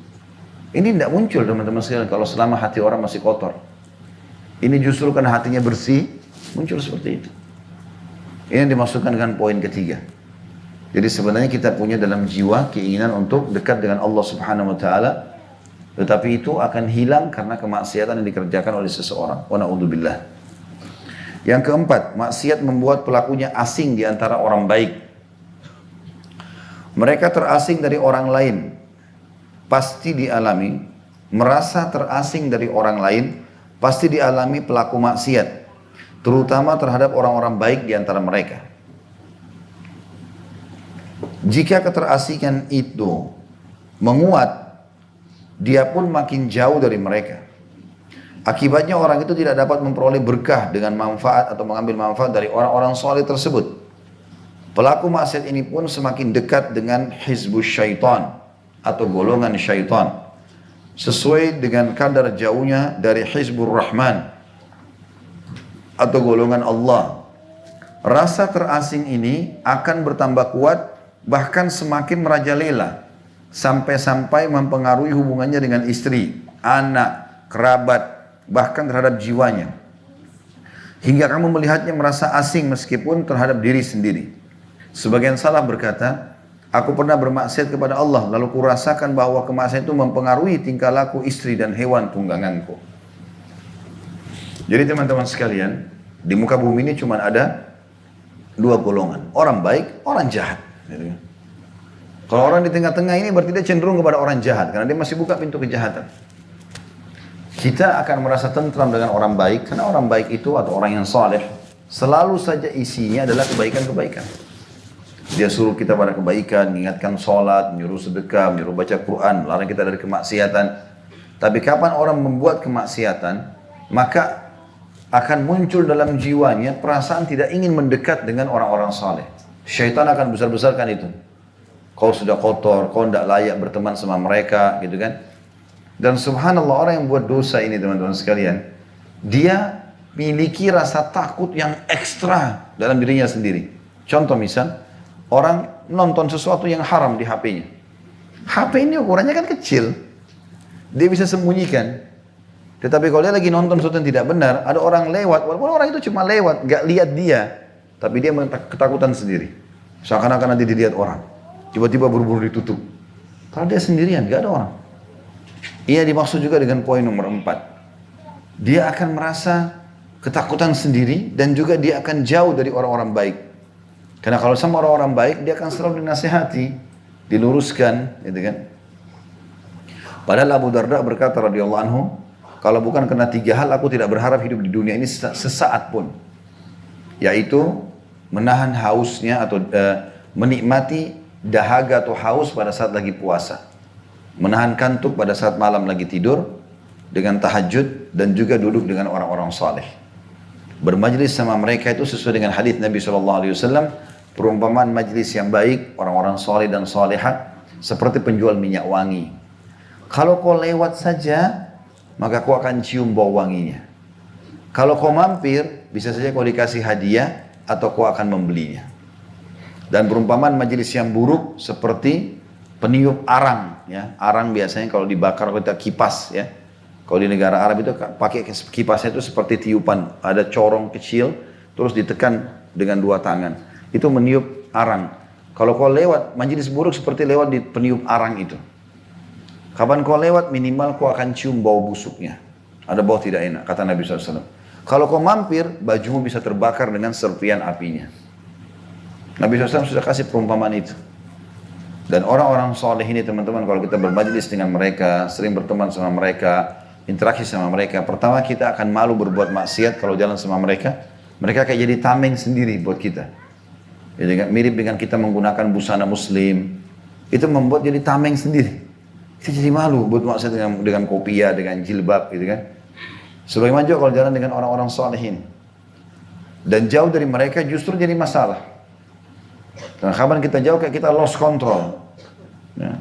Ini tidak muncul teman-teman sekalian kalau selama hati orang masih kotor. Ini justru karena hatinya bersih, muncul seperti itu. Ini yang dimasukkan dengan poin ketiga. Jadi sebenarnya kita punya dalam jiwa keinginan untuk dekat dengan Allah Subhanahu wa taala. Tetapi itu akan hilang karena kemaksiatan yang dikerjakan oleh seseorang. Wa na'udzubillah. Yang keempat, maksiat membuat pelakunya asing di antara orang baik. Mereka terasing dari orang lain. Pasti dialami. Merasa terasing dari orang lain. Pasti dialami pelaku maksiat. Terutama terhadap orang-orang baik di antara mereka. Jika keterasingan itu menguat, dia pun makin jauh dari mereka. Akibatnya orang itu tidak dapat memperoleh berkah dengan manfaat atau mengambil manfaat dari orang-orang soleh tersebut. Pelaku maksiat ini pun semakin dekat dengan hizbus syaitan atau golongan syaitan. Sesuai dengan kadar jauhnya dari hizbur rahman atau golongan Allah. Rasa terasing ini akan bertambah kuat, bahkan semakin merajalela. Sampai-sampai mempengaruhi hubungannya dengan istri, anak, kerabat, bahkan terhadap jiwanya. Hingga kamu melihatnya merasa asing meskipun terhadap diri sendiri. Sebagian salaf berkata, aku pernah bermaksiat kepada Allah, lalu kurasakan bahwa kemaksiatan itu mempengaruhi tingkah laku istri dan hewan tungganganku. Jadi teman-teman sekalian, di muka bumi ini cuma ada dua golongan, orang baik, orang jahat. Kalau orang di tengah-tengah ini berarti dia cenderung kepada orang jahat, karena dia masih buka pintu kejahatan. Kita akan merasa tentram dengan orang baik, karena orang baik itu atau orang yang saleh selalu saja isinya adalah kebaikan-kebaikan. Dia suruh kita pada kebaikan, mengingatkan sholat, menyuruh sedekah, menyuruh baca Quran, melarang kita dari kemaksiatan. Tapi kapan orang membuat kemaksiatan, maka akan muncul dalam jiwanya perasaan tidak ingin mendekat dengan orang-orang saleh. Syaitan akan besar-besarkan itu. Kau sudah kotor, kau tidak layak berteman sama mereka, gitu kan. Dan subhanallah, orang yang buat dosa ini teman-teman sekalian, dia miliki rasa takut yang ekstra dalam dirinya sendiri. Contoh misal, orang nonton sesuatu yang haram di HP-nya. HP ini ukurannya kan kecil, dia bisa sembunyikan. Tetapi kalau dia lagi nonton sesuatu yang tidak benar, ada orang lewat, walaupun orang itu cuma lewat, gak lihat dia, tapi dia ketakutan sendiri. Seakan-akan nanti dilihat orang. Tiba-tiba buru-buru ditutup. Karena dia sendirian, gak ada orang. Ini dimaksud juga dengan poin nomor 4. Dia akan merasa ketakutan sendiri dan juga dia akan jauh dari orang-orang baik. Karena kalau sama orang-orang baik, dia akan selalu dinasihati, diluruskan, gitu kan. Padahal Abu Darda berkata radhiyallahu anhu, kalau bukan karena 3 hal, aku tidak berharap hidup di dunia ini sesaat pun. Yaitu menahan hausnya atau menikmati dahaga atau haus pada saat lagi puasa. Menahan kantuk pada saat malam lagi tidur dengan tahajud dan juga duduk dengan orang-orang saleh. Bermajlis sama mereka itu sesuai dengan hadis Nabi SAW, perumpamaan majlis yang baik, orang-orang saleh dan salehah seperti penjual minyak wangi. Kalau kau lewat saja, maka kau akan cium bau wanginya. Kalau kau mampir, bisa saja kau dikasih hadiah atau kau akan membelinya. Dan perumpamaan majelis yang buruk seperti peniup arang, ya. Arang biasanya kalau dibakar kita kipas, ya. Kalau di negara Arab itu pakai kipasnya itu seperti tiupan, ada corong kecil terus ditekan dengan 2 tangan. Itu meniup arang. Kalau kau lewat majelis buruk seperti lewat di peniup arang itu. Kapan kau lewat minimal kau akan cium bau busuknya. Ada bau tidak enak, kata Nabi SAW. Kalau kau mampir, bajumu bisa terbakar dengan serpian apinya. Nabi SAW sudah kasih perumpamaan itu. Dan orang-orang soleh ini teman-teman, kalau kita bermajlis dengan mereka, sering berteman sama mereka, interaksi sama mereka, pertama kita akan malu berbuat maksiat kalau jalan sama mereka. Mereka kayak jadi tameng sendiri buat kita. Jadi, mirip dengan kita menggunakan busana muslim. Itu membuat jadi tameng sendiri. Kita jadi malu buat maksiat dengan kopiah, dengan jilbab gitu kan. Sebagaimana juga kalau jalan dengan orang-orang soleh ini. Dan jauh dari mereka justru jadi masalah. Dan kapan kita jauh kayak kita lost control. Ya.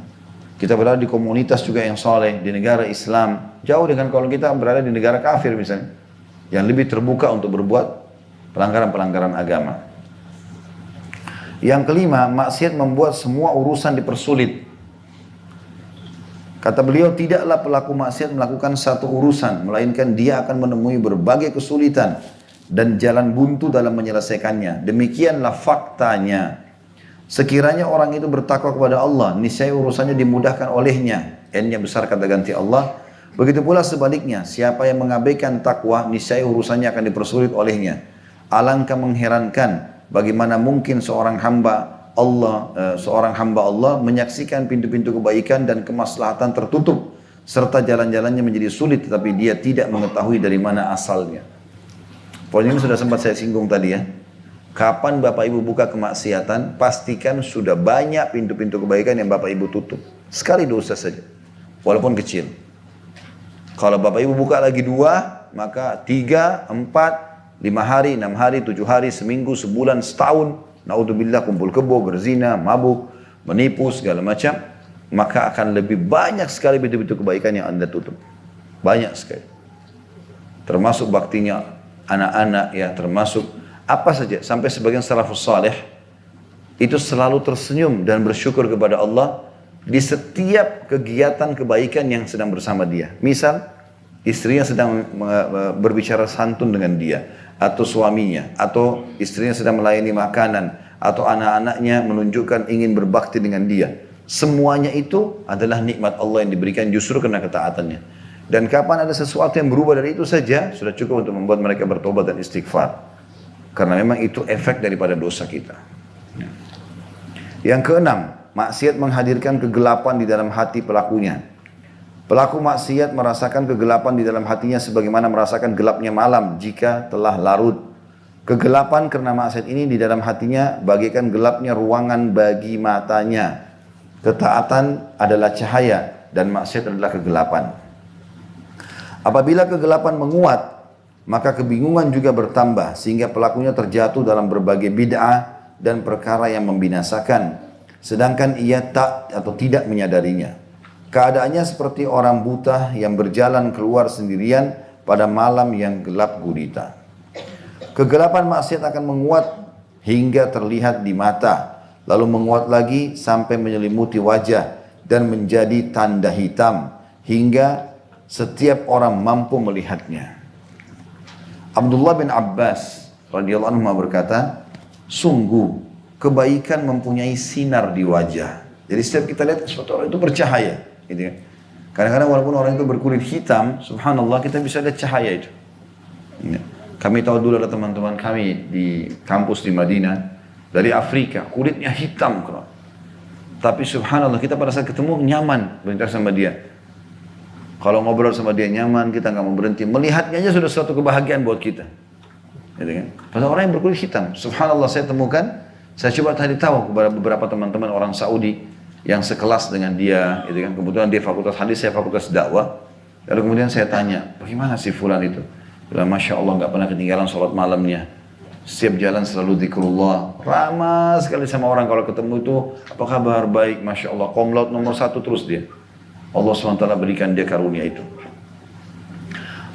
Kita berada di komunitas juga yang soleh, di negara Islam. Jauh dengan kalau kita berada di negara kafir misalnya. Yang lebih terbuka untuk berbuat pelanggaran-pelanggaran agama. Yang kelima, maksiat membuat semua urusan dipersulit. Kata beliau, tidaklah pelaku maksiat melakukan satu urusan, melainkan dia akan menemui berbagai kesulitan dan jalan buntu dalam menyelesaikannya. Demikianlah faktanya. Sekiranya orang itu bertakwa kepada Allah, niscaya urusannya dimudahkan olehnya. N-nya besar kata ganti Allah. Begitu pula sebaliknya, siapa yang mengabaikan takwa, niscaya urusannya akan dipersulit olehnya. Alangkah mengherankan bagaimana mungkin seorang hamba Allah menyaksikan pintu-pintu kebaikan dan kemaslahatan tertutup serta jalan-jalannya menjadi sulit tetapi dia tidak mengetahui dari mana asalnya. Poin ini sudah sempat saya singgung tadi ya. Kapan Bapak Ibu buka kemaksiatan, pastikan sudah banyak pintu-pintu kebaikan yang Bapak Ibu tutup. Sekali dosa saja, walaupun kecil. Kalau Bapak Ibu buka lagi 2, maka 3, 4, 5 hari, 6 hari, 7 hari, seminggu, sebulan, setahun, naudzubillah, kumpul kebo, berzina, mabuk, menipu, segala macam, maka akan lebih banyak sekali pintu-pintu kebaikan yang Anda tutup. Banyak sekali. Termasuk baktinya anak-anak, ya, termasuk apa saja. Sampai sebagian salafus saleh itu selalu tersenyum dan bersyukur kepada Allah di setiap kegiatan kebaikan yang sedang bersama dia. Misal, istrinya sedang berbicara santun dengan dia, atau suaminya, atau istrinya sedang melayani makanan, atau anak-anaknya menunjukkan ingin berbakti dengan dia. Semuanya itu adalah nikmat Allah yang diberikan justru karena ketaatannya. Dan kapan ada sesuatu yang berubah dari itu saja, sudah cukup untuk membuat mereka bertobat dan istighfar. Karena memang itu efek daripada dosa kita. Yang keenam, maksiat menghadirkan kegelapan di dalam hati pelakunya. Pelaku maksiat merasakan kegelapan di dalam hatinya sebagaimana merasakan gelapnya malam jika telah larut. Kegelapan karena maksiat ini di dalam hatinya bagaikan gelapnya ruangan bagi matanya. Ketaatan adalah cahaya dan maksiat adalah kegelapan. Apabila kegelapan menguat, maka kebingungan juga bertambah sehingga pelakunya terjatuh dalam berbagai bid'ah dan perkara yang membinasakan. Sedangkan ia tak atau tidak menyadarinya. Keadaannya seperti orang buta yang berjalan keluar sendirian pada malam yang gelap gulita. Kegelapan maksiat akan menguat hingga terlihat di mata, lalu menguat lagi sampai menyelimuti wajah dan menjadi tanda hitam hingga setiap orang mampu melihatnya. Abdullah bin Abbas radhiyallahu anhu berkata, sungguh kebaikan mempunyai sinar di wajah. Jadi setiap kita lihat sesuatu orang itu bercahaya. Gitu kan. Kadang-kadang walaupun orang itu berkulit hitam, subhanallah kita bisa lihat cahaya itu. Kami tahu dulu ada teman-teman kami di kampus di Madinah dari Afrika, kulitnya hitam kok. Tapi subhanallah kita pada saat ketemu nyaman berinteraksi sama dia. Kalau ngobrol sama dia nyaman, kita nggak mau berhenti. Melihatnya aja sudah suatu kebahagiaan buat kita. Gitu kan. Pada orang yang berkulit hitam, subhanallah saya temukan, saya coba tadi tahu kepada beberapa teman-teman orang Saudi yang sekelas dengan dia, gitu kan. Kebetulan dia fakultas hadis, saya fakultas dakwah. Lalu kemudian saya tanya, bagaimana si fulan itu? Bilang, Masya Allah nggak pernah ketinggalan sholat malamnya. Setiap jalan selalu zikrullah. Ramah sekali sama orang kalau ketemu itu, apa kabar? Baik, Masya Allah. Komlaut nomor 1 terus dia. Allah SWT berikan dia karunia itu.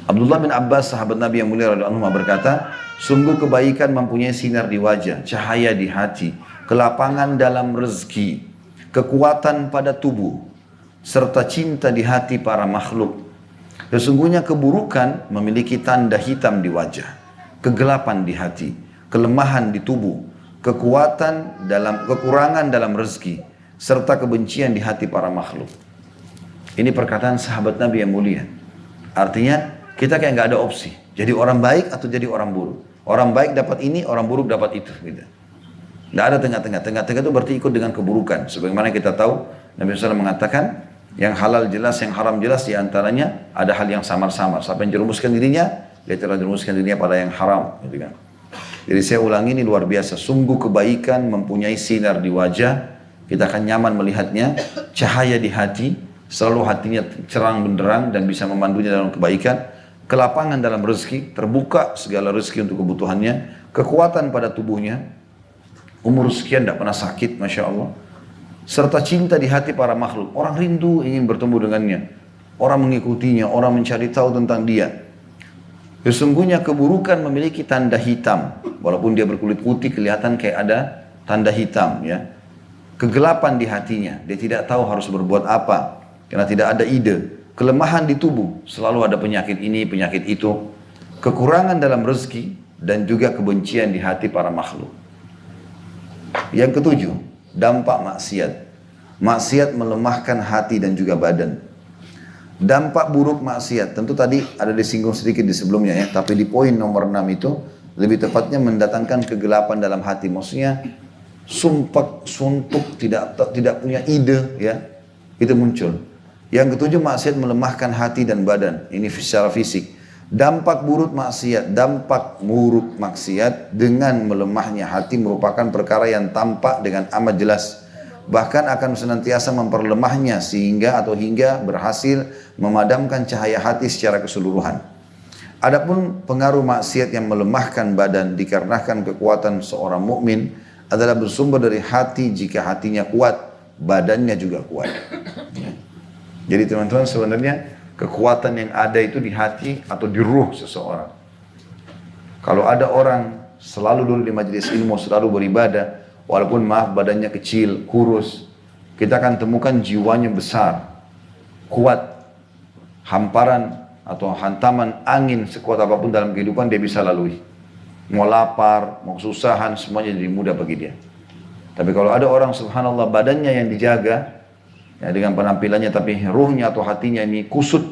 Abdullah bin Abbas, sahabat Nabi yang mulia radhiyallahu anhu berkata, sungguh kebaikan mempunyai sinar di wajah, cahaya di hati, kelapangan dalam rezeki, kekuatan pada tubuh, serta cinta di hati para makhluk. Sesungguhnya keburukan memiliki tanda hitam di wajah, kegelapan di hati, kelemahan di tubuh, kekurangan dalam rezeki, serta kebencian di hati para makhluk. Ini perkataan sahabat Nabi yang mulia. Artinya kita kayak nggak ada opsi. Jadi orang baik atau jadi orang buruk. Orang baik dapat ini, orang buruk dapat itu. Gitu. Nggak ada tengah-tengah. Tengah-tengah itu berarti ikut dengan keburukan. Sebagaimana kita tahu, Nabi SAW mengatakan, yang halal jelas, yang haram jelas, diantaranya ada hal yang samar-samar. Siapa yang jerumuskan dirinya, dia telah jerumuskan dirinya pada yang haram. Gitu kan. Jadi saya ulangi, ini luar biasa. Sungguh kebaikan mempunyai sinar di wajah. Kita akan nyaman melihatnya. Cahaya di hati. Selalu hatinya cerang benderang dan bisa memandunya dalam kebaikan. Kelapangan dalam rezeki, terbuka segala rezeki untuk kebutuhannya. Kekuatan pada tubuhnya. umur sekian tidak pernah sakit, Masya Allah. Serta cinta di hati para makhluk. Orang rindu ingin bertemu dengannya. Orang mengikutinya, orang mencari tahu tentang dia. Sesungguhnya keburukan memiliki tanda hitam. Walaupun dia berkulit putih kelihatan kayak ada tanda hitam ya. Kegelapan di hatinya. Dia tidak tahu harus berbuat apa. Karena tidak ada ide. Kelemahan di tubuh. Selalu ada penyakit ini, penyakit itu. Kekurangan dalam rezeki. Dan juga kebencian di hati para makhluk. Yang ketujuh, dampak maksiat. Maksiat melemahkan hati dan juga badan. Dampak buruk maksiat, tentu tadi ada disinggung sedikit di sebelumnya ya, tapi di poin nomor 6 itu, lebih tepatnya mendatangkan kegelapan dalam hati. Maksudnya, sumpah, suntuk, tidak punya ide ya, itu muncul. Yang ketujuh, maksiat melemahkan hati dan badan, ini secara fisik. Dampak buruk maksiat dengan melemahnya hati merupakan perkara yang tampak dengan amat jelas. Bahkan akan senantiasa memperlemahnya hingga berhasil memadamkan cahaya hati secara keseluruhan. Adapun pengaruh maksiat yang melemahkan badan dikarenakan kekuatan seorang mukmin adalah bersumber dari hati. Jika hatinya kuat, badannya juga kuat. Jadi teman-teman, sebenarnya kekuatan yang ada itu di hati atau di ruh seseorang. Kalau ada orang selalu dulu di majelis ilmu, selalu beribadah, walaupun badannya kecil, kurus, kita akan temukan jiwanya besar, kuat. Hamparan atau hantaman angin sekuat apapun dalam kehidupan dia bisa lalui. Mau lapar, mau kesusahan, semuanya jadi mudah bagi dia. Tapi kalau ada orang subhanallah badannya yang dijaga, ya, dengan penampilannya tapi ruhnya atau hatinya ini kusut,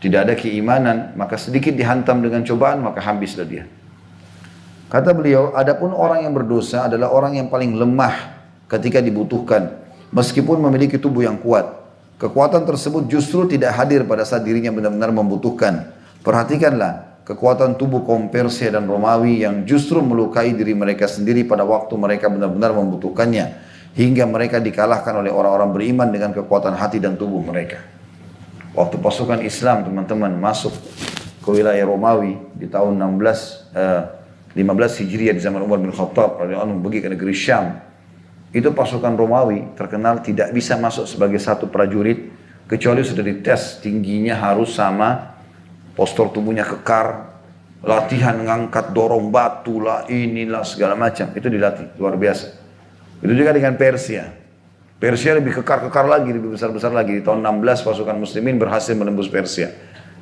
tidak ada keimanan, maka sedikit dihantam dengan cobaan maka habislah dia. Kata beliau, adapun orang yang berdosa adalah orang yang paling lemah ketika dibutuhkan, meskipun memiliki tubuh yang kuat. Kekuatan tersebut justru tidak hadir pada saat dirinya benar-benar membutuhkan. Perhatikanlah kekuatan tubuh kaum Persia dan Romawi yang justru melukai diri mereka sendiri pada waktu mereka benar-benar membutuhkannya, hingga mereka dikalahkan oleh orang-orang beriman dengan kekuatan hati dan tubuh mereka. Waktu pasukan Islam teman-teman masuk ke wilayah Romawi di tahun 15 Hijriah di zaman Umar bin Khattab radhiyallahu anhu pergi ke negeri Syam, itu pasukan Romawi terkenal tidak bisa masuk sebagai satu prajurit kecuali sudah dites tingginya harus sama, postur tubuhnya kekar, latihan ngangkat dorong batu lah, inilah segala macam, itu dilatih luar biasa. Itu juga dengan Persia. Persia lebih kekar-kekar lagi, lebih besar-besar lagi. Di tahun 16 pasukan muslimin berhasil menembus Persia.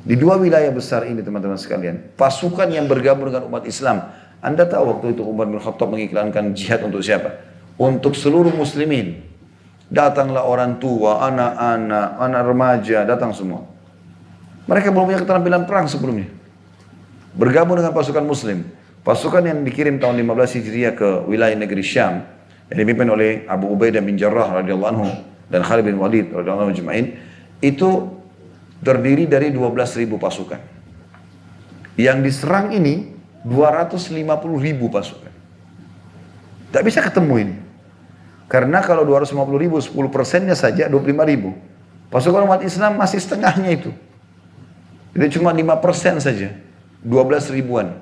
Di dua wilayah besar ini teman-teman sekalian, pasukan yang bergabung dengan umat Islam. Anda tahu waktu itu Umar bin Khattab mengiklankan jihad untuk siapa? Untuk seluruh muslimin. Datanglah orang tua, anak-anak, anak remaja, datang semua. Mereka belum punya keterampilan perang sebelumnya. Bergabung dengan pasukan muslim. Pasukan yang dikirim tahun 15 Hijriah ke wilayah negeri Syam, yang dipimpin oleh Abu Ubaidah bin Jarrah radhiyallahu anhu dan Khalid bin Walid radhiyallahu anhu jemain, itu terdiri dari 12.000 pasukan. Yang diserang ini 250.000 pasukan. Tak bisa ketemu ini. Karena kalau 250.000, 10%-nya saja 25.000. Pasukan umat Islam masih setengahnya itu. Itu cuma 5% saja. 12 ribuan.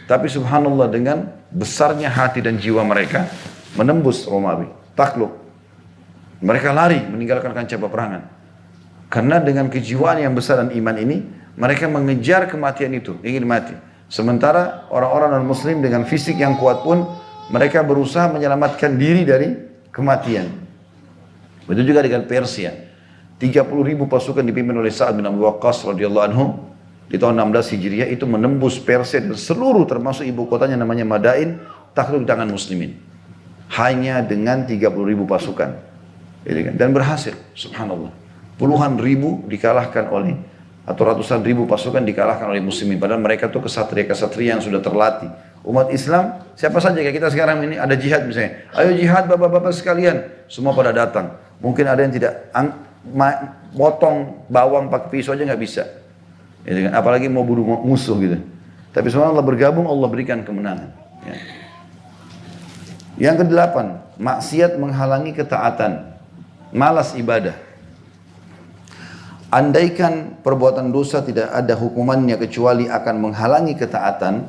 Tapi subhanallah dengan besarnya hati dan jiwa mereka menembus Romawi. Takluk. Mereka lari meninggalkan kancah peperangan. Karena dengan kejiwaan yang besar dan iman ini, mereka mengejar kematian itu. Ingin mati. Sementara orang-orang non-muslim dengan fisik yang kuat pun mereka berusaha menyelamatkan diri dari kematian. Begitu juga dengan Persia. 30.000 pasukan dipimpin oleh Sa'ad bin Abi Waqqas radhiyallahu anhu di tahun 16 Hijriah itu menembus Persia dan seluruh termasuk ibu kotanya namanya Madain takluk di tangan muslimin. Hanya dengan 30.000 pasukan. Dan berhasil, subhanallah. Puluhan ribu dikalahkan oleh atau ratusan ribu pasukan dikalahkan oleh muslimin. Padahal mereka tuh kesatria-kesatria yang sudah terlatih. Umat Islam, siapa saja kayak kita sekarang ini ada jihad misalnya. Ayo jihad bapak-bapak sekalian. Semua pada datang. Mungkin ada yang tidak potong bawang pakai pisau aja nggak bisa. Apalagi mau bunuh musuh gitu. Tapi subhanallah bergabung Allah berikan kemenangan. Ya. Yang kedelapan, maksiat menghalangi ketaatan. Malas ibadah. Andaikan perbuatan dosa tidak ada hukumannya kecuali akan menghalangi ketaatan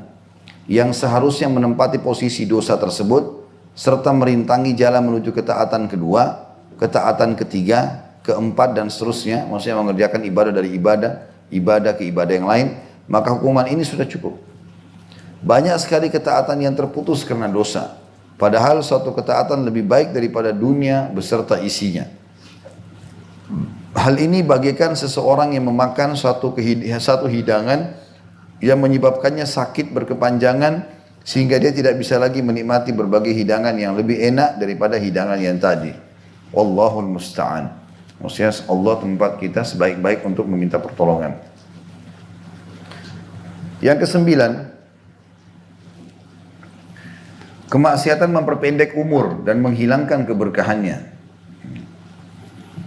yang seharusnya menempati posisi dosa tersebut, serta merintangi jalan menuju ketaatan kedua, ketaatan ketiga, keempat dan seterusnya, maksudnya mengerjakan ibadah dari ibadah ke ibadah yang lain, maka hukuman ini sudah cukup. Banyak sekali ketaatan yang terputus karena dosa, padahal suatu ketaatan lebih baik daripada dunia beserta isinya. Hal ini bagaikan seseorang yang memakan satu hidangan yang menyebabkannya sakit berkepanjangan sehingga dia tidak bisa lagi menikmati berbagai hidangan yang lebih enak daripada hidangan yang tadi. Wallahul musta'an. Maksudnya Allah tempat kita sebaik-baik untuk meminta pertolongan. Yang kesembilan, kemaksiatan memperpendek umur dan menghilangkan keberkahannya.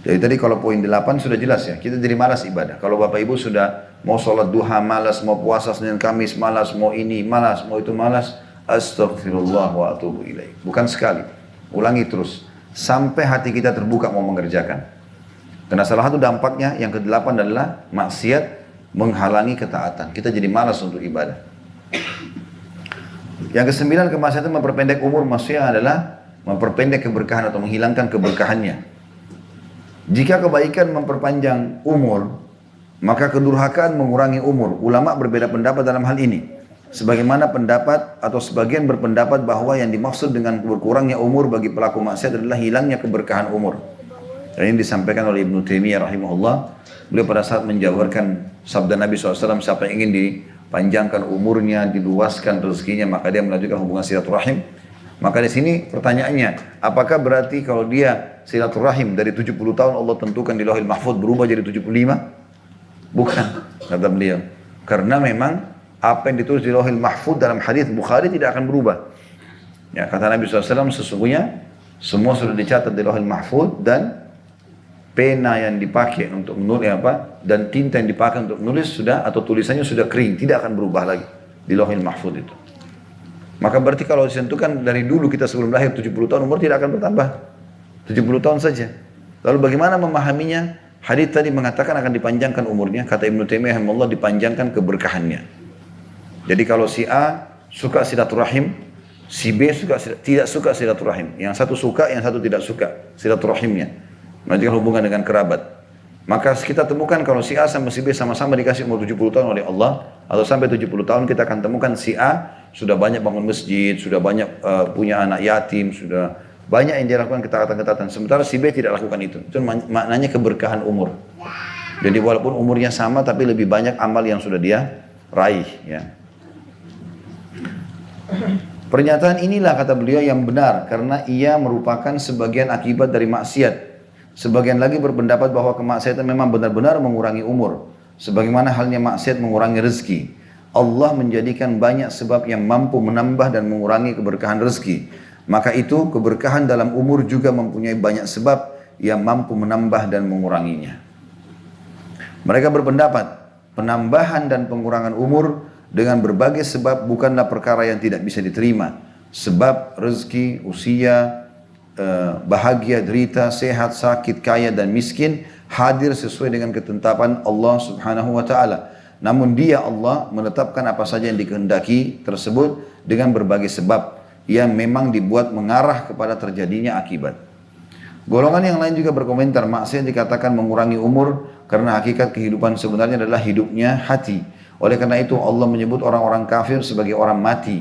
Jadi tadi kalau poin 8 sudah jelas ya, kita jadi malas ibadah. Kalau Bapak Ibu sudah mau sholat duha malas, mau puasa Senin Kamis malas, mau ini malas, mau itu malas, astagfirullah wa atubu ilaih. Bukan sekali, ulangi terus sampai hati kita terbuka mau mengerjakan. Karena salah satu dampaknya yang ke-8 adalah maksiat menghalangi ketaatan. Kita jadi malas untuk ibadah. Yang ke-9, kemaksiatan memperpendek umur, maksudnya adalah memperpendek keberkahan atau menghilangkan keberkahannya. Jika kebaikan memperpanjang umur, maka kedurhakaan mengurangi umur. Ulama berbeda pendapat dalam hal ini. Sebagaimana pendapat atau sebagian berpendapat bahwa yang dimaksud dengan berkurangnya umur bagi pelaku maksiat adalah hilangnya keberkahan umur. Dan ini disampaikan oleh Ibnu Taimiyah rahimahullah. Beliau pada saat menjabarkan sabda Nabi SAW, siapa yang ingin dipanjangkan umurnya, diluaskan rezekinya, maka dia melanjutkan hubungan silaturahim. Maka di sini pertanyaannya, apakah berarti kalau dia silaturahim dari 70 tahun Allah tentukan di Lauhil Mahfuz berubah jadi 75? Bukan, kata beliau. Karena memang apa yang ditulis di Lauhil Mahfuz dalam hadis Bukhari tidak akan berubah. Ya, kata Nabi SAW, sesungguhnya semua sudah dicatat di Lauhil Mahfuz dan pena yang dipakai untuk menulis dan tinta yang dipakai untuk menulis sudah atau tulisannya sudah kering, tidak akan berubah lagi di Lauhil Mahfuz itu. Maka berarti kalau ditentukan dari dulu kita sebelum lahir 70 tahun umur tidak akan bertambah. 70 tahun saja. Lalu bagaimana memahaminya? Hadis tadi mengatakan akan dipanjangkan umurnya. Kata Ibnu Taimiyah rahimahullah, dipanjangkan keberkahannya. Jadi kalau si A suka silaturahim, si B tidak suka silaturahim. Yang satu suka, yang satu tidak suka silaturahimnya. Melanjutkan hubungan dengan kerabat. Maka kita temukan kalau si A sama si B sama-sama dikasih umur 70 tahun oleh Allah, atau sampai 70 tahun kita akan temukan si A sudah banyak bangun masjid, sudah banyak punya anak yatim, sudah banyak yang dia lakukan ketaatan-ketaatan. Sementara si B tidak lakukan itu. Itu maknanya keberkahan umur. Jadi walaupun umurnya sama tapi lebih banyak amal yang sudah dia raih. Ya. Pernyataan inilah kata beliau yang benar karena ia merupakan sebagian akibat dari maksiat. Sebagian lagi berpendapat bahwa kemaksiatan memang benar-benar mengurangi umur. Sebagaimana halnya maksiat mengurangi rezeki. Allah menjadikan banyak sebab yang mampu menambah dan mengurangi keberkahan rezeki. Maka itu keberkahan dalam umur juga mempunyai banyak sebab yang mampu menambah dan menguranginya. Mereka berpendapat penambahan dan pengurangan umur dengan berbagai sebab bukanlah perkara yang tidak bisa diterima. Sebab rezeki, usia, bahagia, derita, sehat, sakit, kaya dan miskin hadir sesuai dengan ketetapan Allah Subhanahu wa taala. Namun dia Allah menetapkan apa saja yang dikehendaki tersebut dengan berbagai sebab yang memang dibuat mengarah kepada terjadinya akibat. Golongan yang lain juga berkomentar maksiat dikatakan mengurangi umur karena hakikat kehidupan sebenarnya adalah hidupnya hati. Oleh karena itu Allah menyebut orang-orang kafir sebagai orang mati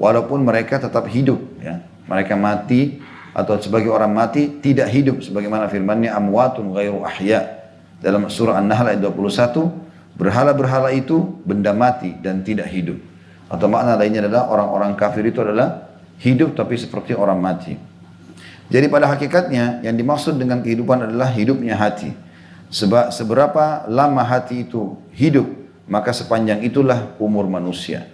walaupun mereka tetap hidup. Ya. Mereka mati atau sebagai orang mati tidak hidup sebagaimana firman-Nya amwatun ghairu ahya dalam surah An-Nahl ayat 21, berhala-berhala itu benda mati dan tidak hidup. Atau makna lainnya adalah orang-orang kafir itu adalah hidup tapi seperti orang mati. Jadi pada hakikatnya yang dimaksud dengan kehidupan adalah hidupnya hati. Sebab seberapa lama hati itu hidup, maka sepanjang itulah umur manusia.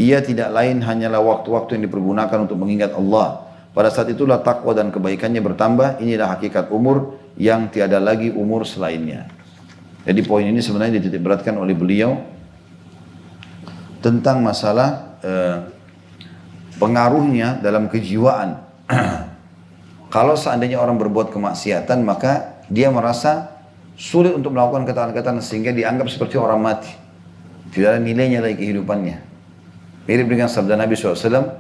Ia tidak lain hanyalah waktu-waktu yang dipergunakan untuk mengingat Allah. Pada saat itulah takwa dan kebaikannya bertambah. Inilah hakikat umur yang tiada lagi umur selainnya. Jadi poin ini sebenarnya dititik beratkan oleh beliau tentang masalah pengaruhnya dalam kejiwaan. Kalau seandainya orang berbuat kemaksiatan, maka dia merasa sulit untuk melakukan ketaatan-ketaatan sehingga dianggap seperti orang mati. Tidak ada nilainya lagi kehidupannya. Mirip dengan sabda Nabi SAW,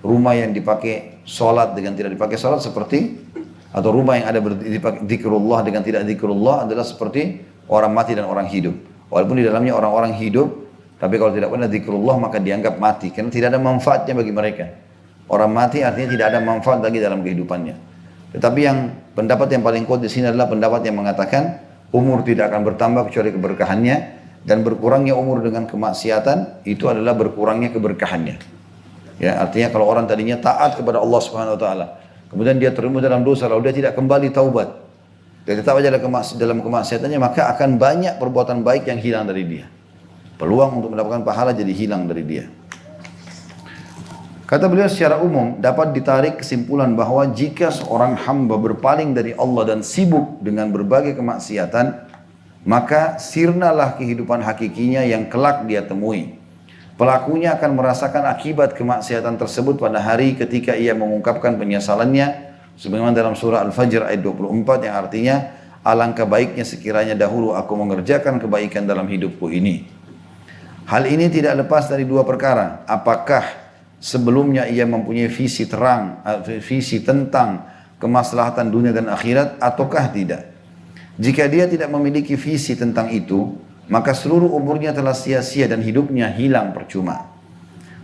rumah yang dipakai sholat dengan tidak dipakai sholat seperti, atau rumah yang ada dipakai zikrullah dengan tidak zikrullah adalah seperti orang mati dan orang hidup. Walaupun di dalamnya orang-orang hidup, tapi kalau tidak pernah zikrullah maka dianggap mati, karena tidak ada manfaatnya bagi mereka. Orang mati artinya tidak ada manfaat lagi dalam kehidupannya. Tetapi yang pendapat yang paling kuat di sini adalah pendapat yang mengatakan umur tidak akan bertambah kecuali keberkahannya, dan berkurangnya umur dengan kemaksiatan itu adalah berkurangnya keberkahannya. Ya, artinya kalau orang tadinya taat kepada Allah Subhanahu wa taala, kemudian dia terjatuh dalam dosa, lalu dia tidak kembali taubat, dia tetap aja dalam kemaksiatannya, maka akan banyak perbuatan baik yang hilang dari dia. Peluang untuk mendapatkan pahala jadi hilang dari dia. Kata beliau, secara umum dapat ditarik kesimpulan bahwa jika seorang hamba berpaling dari Allah dan sibuk dengan berbagai kemaksiatan, maka sirnalah kehidupan hakikinya yang kelak dia temui. Pelakunya akan merasakan akibat kemaksiatan tersebut pada hari ketika ia mengungkapkan penyesalannya, sebagaimana dalam surah Al-Fajr ayat 24 yang artinya, alangkah baiknya sekiranya dahulu aku mengerjakan kebaikan dalam hidupku ini. Hal ini tidak lepas dari dua perkara. Apakah sebelumnya ia mempunyai visi tentang kemaslahatan dunia dan akhirat ataukah tidak? Jika dia tidak memiliki visi tentang itu, maka seluruh umurnya telah sia-sia dan hidupnya hilang percuma.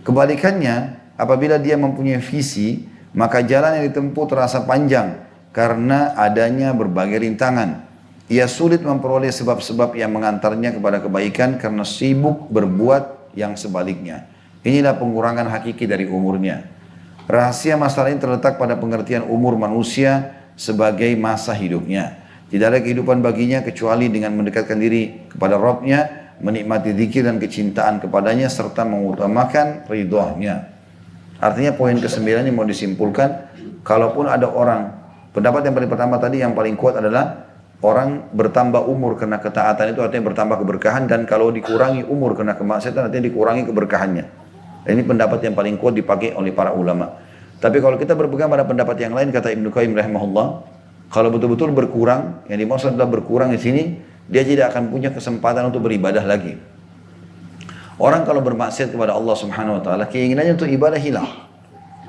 Kebalikannya, apabila dia mempunyai visi, maka jalan yang ditempuh terasa panjang karena adanya berbagai rintangan. Ia sulit memperoleh sebab-sebab yang mengantarnya kepada kebaikan karena sibuk berbuat yang sebaliknya. Inilah pengurangan hakiki dari umurnya. Rahasia masalah ini terletak pada pengertian umur manusia sebagai masa hidupnya. Tidak ada kehidupan baginya kecuali dengan mendekatkan diri kepada Rabb-Nya, menikmati zikir dan kecintaan kepadanya, serta mengutamakan ridhonya. Artinya poin ke-9 yang mau disimpulkan, kalaupun ada orang, pendapat yang paling pertama tadi yang paling kuat adalah orang bertambah umur karena ketaatan itu artinya bertambah keberkahan, dan kalau dikurangi umur karena kemaksiatan artinya dikurangi keberkahannya. Dan ini pendapat yang paling kuat dipakai oleh para ulama. Tapi kalau kita berpegang pada pendapat yang lain, kata Ibnu Qayyim rahimahullah, kalau betul-betul berkurang, yang dimaksud adalah berkurang di sini, dia tidak akan punya kesempatan untuk beribadah lagi. Orang kalau bermaksiat kepada Allah Subhanahu wa taala, keinginannya untuk ibadah hilang.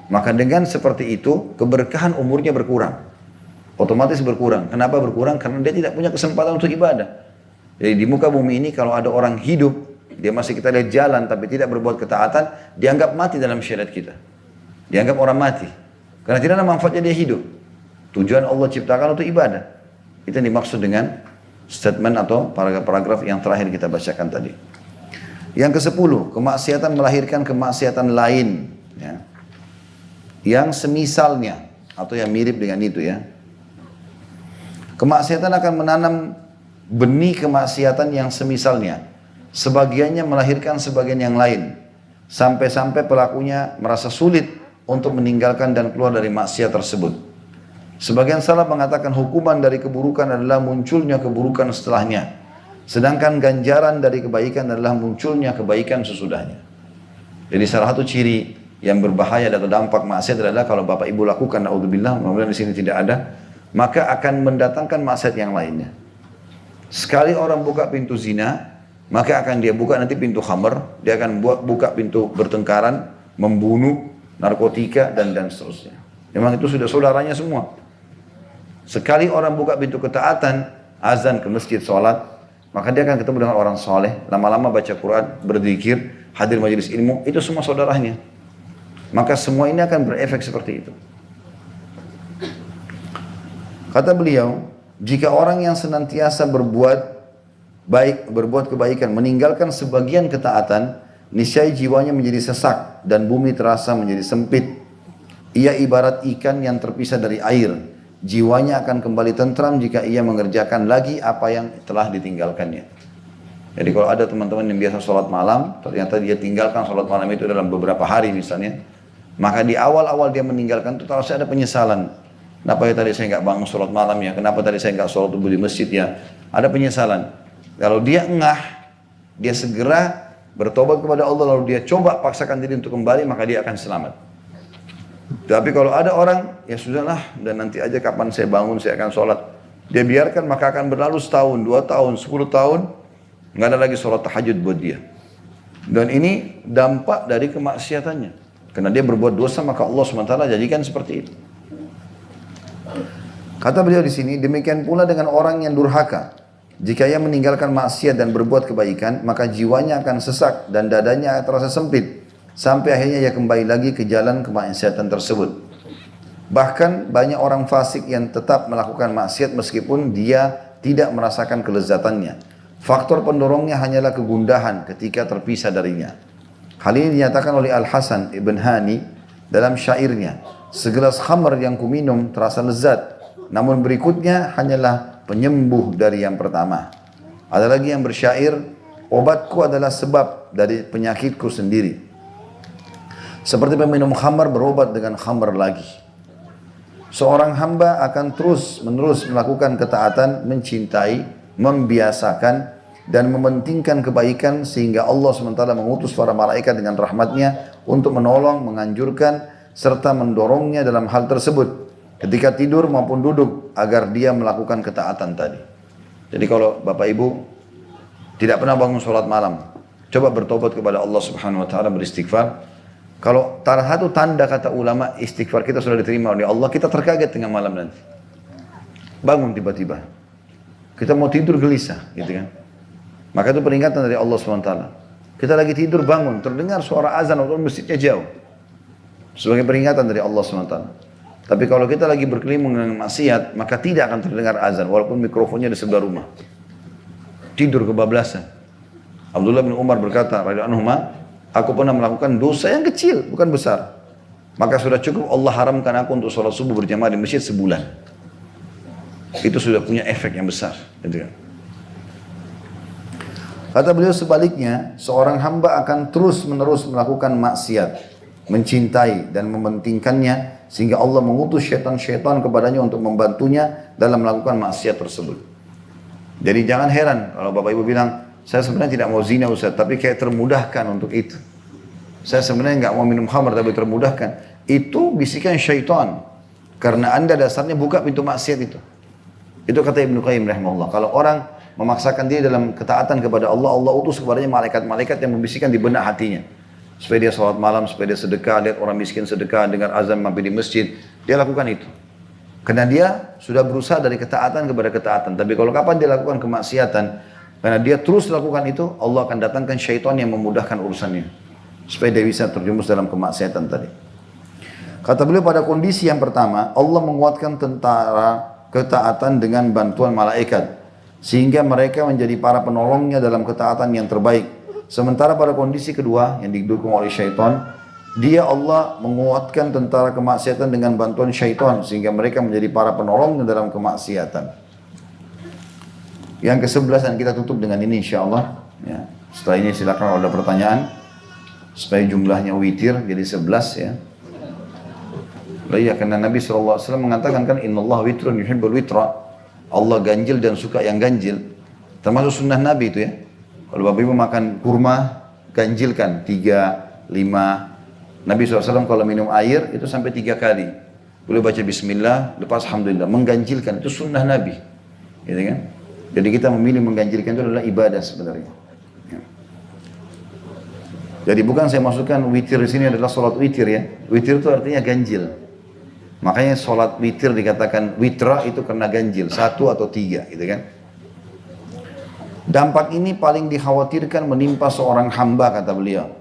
Maka dengan seperti itu, keberkahan umurnya berkurang. Otomatis berkurang. Kenapa berkurang? Karena dia tidak punya kesempatan untuk ibadah. Jadi di muka bumi ini kalau ada orang hidup, dia masih kita lihat jalan tapi tidak berbuat ketaatan, dianggap mati dalam syariat kita. Dianggap orang mati. Karena tidak ada manfaatnya dia hidup. Tujuan Allah ciptakan untuk ibadah. Itu yang dimaksud dengan statement atau paragraf yang terakhir kita bacakan tadi. Yang ke-10, kemaksiatan melahirkan kemaksiatan lain, ya, yang semisalnya atau yang mirip dengan itu, ya. Kemaksiatan akan menanam benih kemaksiatan yang semisalnya. Sebagiannya melahirkan sebagian yang lain. Sampai-sampai pelakunya merasa sulit untuk meninggalkan dan keluar dari maksiat tersebut. Sebagian salaf mengatakan hukuman dari keburukan adalah munculnya keburukan setelahnya. Sedangkan ganjaran dari kebaikan adalah munculnya kebaikan sesudahnya. Jadi salah satu ciri yang berbahaya atau dampak maksiat adalah kalau bapak ibu lakukan, naudzubillah, mudah-mudahan di sini tidak ada, maka akan mendatangkan maksiat yang lainnya. Sekali orang buka pintu zina, maka akan dia buka nanti pintu khamr, dia akan buka pintu bertengkaran, membunuh, narkotika, dan seterusnya. Memang itu sudah saudaranya semua. Sekali orang buka pintu ketaatan, azan ke masjid, sholat, maka dia akan ketemu dengan orang soleh, lama-lama baca Quran, berzikir, hadir majelis ilmu, itu semua saudaranya. Maka semua ini akan berefek seperti itu. Kata beliau, jika orang yang senantiasa berbuat baik, berbuat kebaikan, meninggalkan sebagian ketaatan, niscaya jiwanya menjadi sesak dan bumi terasa menjadi sempit. Ia ibarat ikan yang terpisah dari air. Jiwanya akan kembali tentram jika ia mengerjakan lagi apa yang telah ditinggalkannya. Jadi kalau ada teman-teman yang biasa sholat malam, ternyata dia tinggalkan sholat malam itu dalam beberapa hari misalnya, maka di awal-awal dia meninggalkan itu terus ada penyesalan. Kenapa ya tadi saya nggak bangun sholat malam ya? Kenapa tadi saya nggak sholat subuh di masjid ya? Ada penyesalan. Kalau dia engah, dia segera bertobat kepada Allah, lalu dia coba paksakan diri untuk kembali, maka dia akan selamat. Tapi kalau ada orang, ya sudahlah, dan nanti aja kapan saya bangun saya akan sholat. Dia biarkan, maka akan berlalu setahun, 2 tahun, 10 tahun, nggak ada lagi sholat tahajud buat dia. Dan ini dampak dari kemaksiatannya. Karena dia berbuat dosa maka Allah SWT jadikan seperti itu. Kata beliau di sini, demikian pula dengan orang yang durhaka. Jika ia meninggalkan maksiat dan berbuat kebaikan, maka jiwanya akan sesak dan dadanya terasa sempit. Sampai akhirnya ia kembali lagi ke jalan kemaksiatan tersebut. Bahkan banyak orang fasik yang tetap melakukan maksiat meskipun dia tidak merasakan kelezatannya. Faktor pendorongnya hanyalah kegundahan ketika terpisah darinya. Hal ini dinyatakan oleh Al-Hasan Ibn Hani dalam syairnya. Segelas khamr yang kuminum terasa lezat, namun berikutnya hanyalah penyembuh dari yang pertama. Ada lagi yang bersyair, obatku adalah sebab dari penyakitku sendiri. Seperti peminum khamr berobat dengan khamr lagi. Seorang hamba akan terus menerus melakukan ketaatan, mencintai, membiasakan dan mementingkan kebaikan sehingga Allah SWT mengutus para malaikat dengan rahmatnya untuk menolong, menganjurkan serta mendorongnya dalam hal tersebut ketika tidur maupun duduk agar dia melakukan ketaatan tadi. Jadi kalau Bapak Ibu tidak pernah bangun sholat malam, coba bertobat kepada Allah Subhanahu Wa Taala, beristighfar. Kalau salah satu tanda kata ulama istighfar kita sudah diterima oleh Allah, kita terkaget tengah malam nanti. Bangun tiba-tiba. Kita mau tidur gelisah, gitu kan. Maka itu peringatan dari Allah SWT. Kita lagi tidur bangun, terdengar suara azan walaupun masjidnya jauh. Sebagai peringatan dari Allah SWT. Tapi kalau kita lagi berkeliling dengan maksiat, maka tidak akan terdengar azan walaupun mikrofonnya di sebelah rumah. Tidur kebablasan. Abdullah bin Umar berkata, radhiyallahu anhuma, aku pernah melakukan dosa yang kecil, bukan besar. Maka sudah cukup Allah haramkan aku untuk sholat subuh berjamaah di masjid sebulan. Itu sudah punya efek yang besar. Gitu kan. Kata beliau sebaliknya, seorang hamba akan terus menerus melakukan maksiat, mencintai dan mementingkannya, sehingga Allah mengutus syaitan-syaitan kepadanya untuk membantunya dalam melakukan maksiat tersebut. Jadi jangan heran kalau Bapak Ibu bilang, saya sebenarnya tidak mau zina Ustaz, tapi kayak termudahkan untuk itu. Saya sebenarnya nggak mau minum khamr, tapi termudahkan. Itu bisikan syaitan. Karena Anda dasarnya buka pintu maksiat itu. Itu kata Ibnu Qayyim rahimahullah. Kalau orang memaksakan dia dalam ketaatan kepada Allah, Allah utus kepadanya malaikat-malaikat yang membisikkan di benak hatinya. Supaya dia sholat malam, supaya dia sedekah, lihat orang miskin sedekah, dengar azan mampir di masjid. Dia lakukan itu. Karena dia sudah berusaha dari ketaatan kepada ketaatan. Tapi kalau kapan dia lakukan kemaksiatan, karena dia terus lakukan itu, Allah akan datangkan syaitan yang memudahkan urusannya. Supaya dia bisa terjumus dalam kemaksiatan tadi. Kata beliau pada kondisi yang pertama, Allah menguatkan tentara ketaatan dengan bantuan malaikat. Sehingga mereka menjadi para penolongnya dalam ketaatan yang terbaik. Sementara pada kondisi kedua yang didukung oleh syaitan, dia Allah menguatkan tentara kemaksiatan dengan bantuan syaitan. Sehingga mereka menjadi para penolongnya dalam kemaksiatan. Yang ke-11 dan kita tutup dengan ini insyaAllah. Ya. Setelah ini silakan kalau ada pertanyaan. Supaya jumlahnya witir jadi 11 ya. Ya karena Nabi SAW mengatakan kan Innallah witrun yuhibbul witra. Allah ganjil dan suka yang ganjil. Termasuk sunnah Nabi itu ya. Kalau Bapak Ibu makan kurma, ganjilkan 3, 5. Nabi SAW kalau minum air itu sampai 3 kali. Boleh baca bismillah, lepas alhamdulillah. Mengganjilkan itu sunnah Nabi. Gitu kan? Jadi kita memilih mengganjilkan itu adalah ibadah sebenarnya. Ya. Jadi bukan saya masukkan witir di sini adalah sholat witir ya. Witir itu artinya ganjil. Makanya sholat witir dikatakan witra itu karena ganjil, 1 atau 3 gitu kan. Dampak ini paling dikhawatirkan menimpa seorang hamba kata beliau.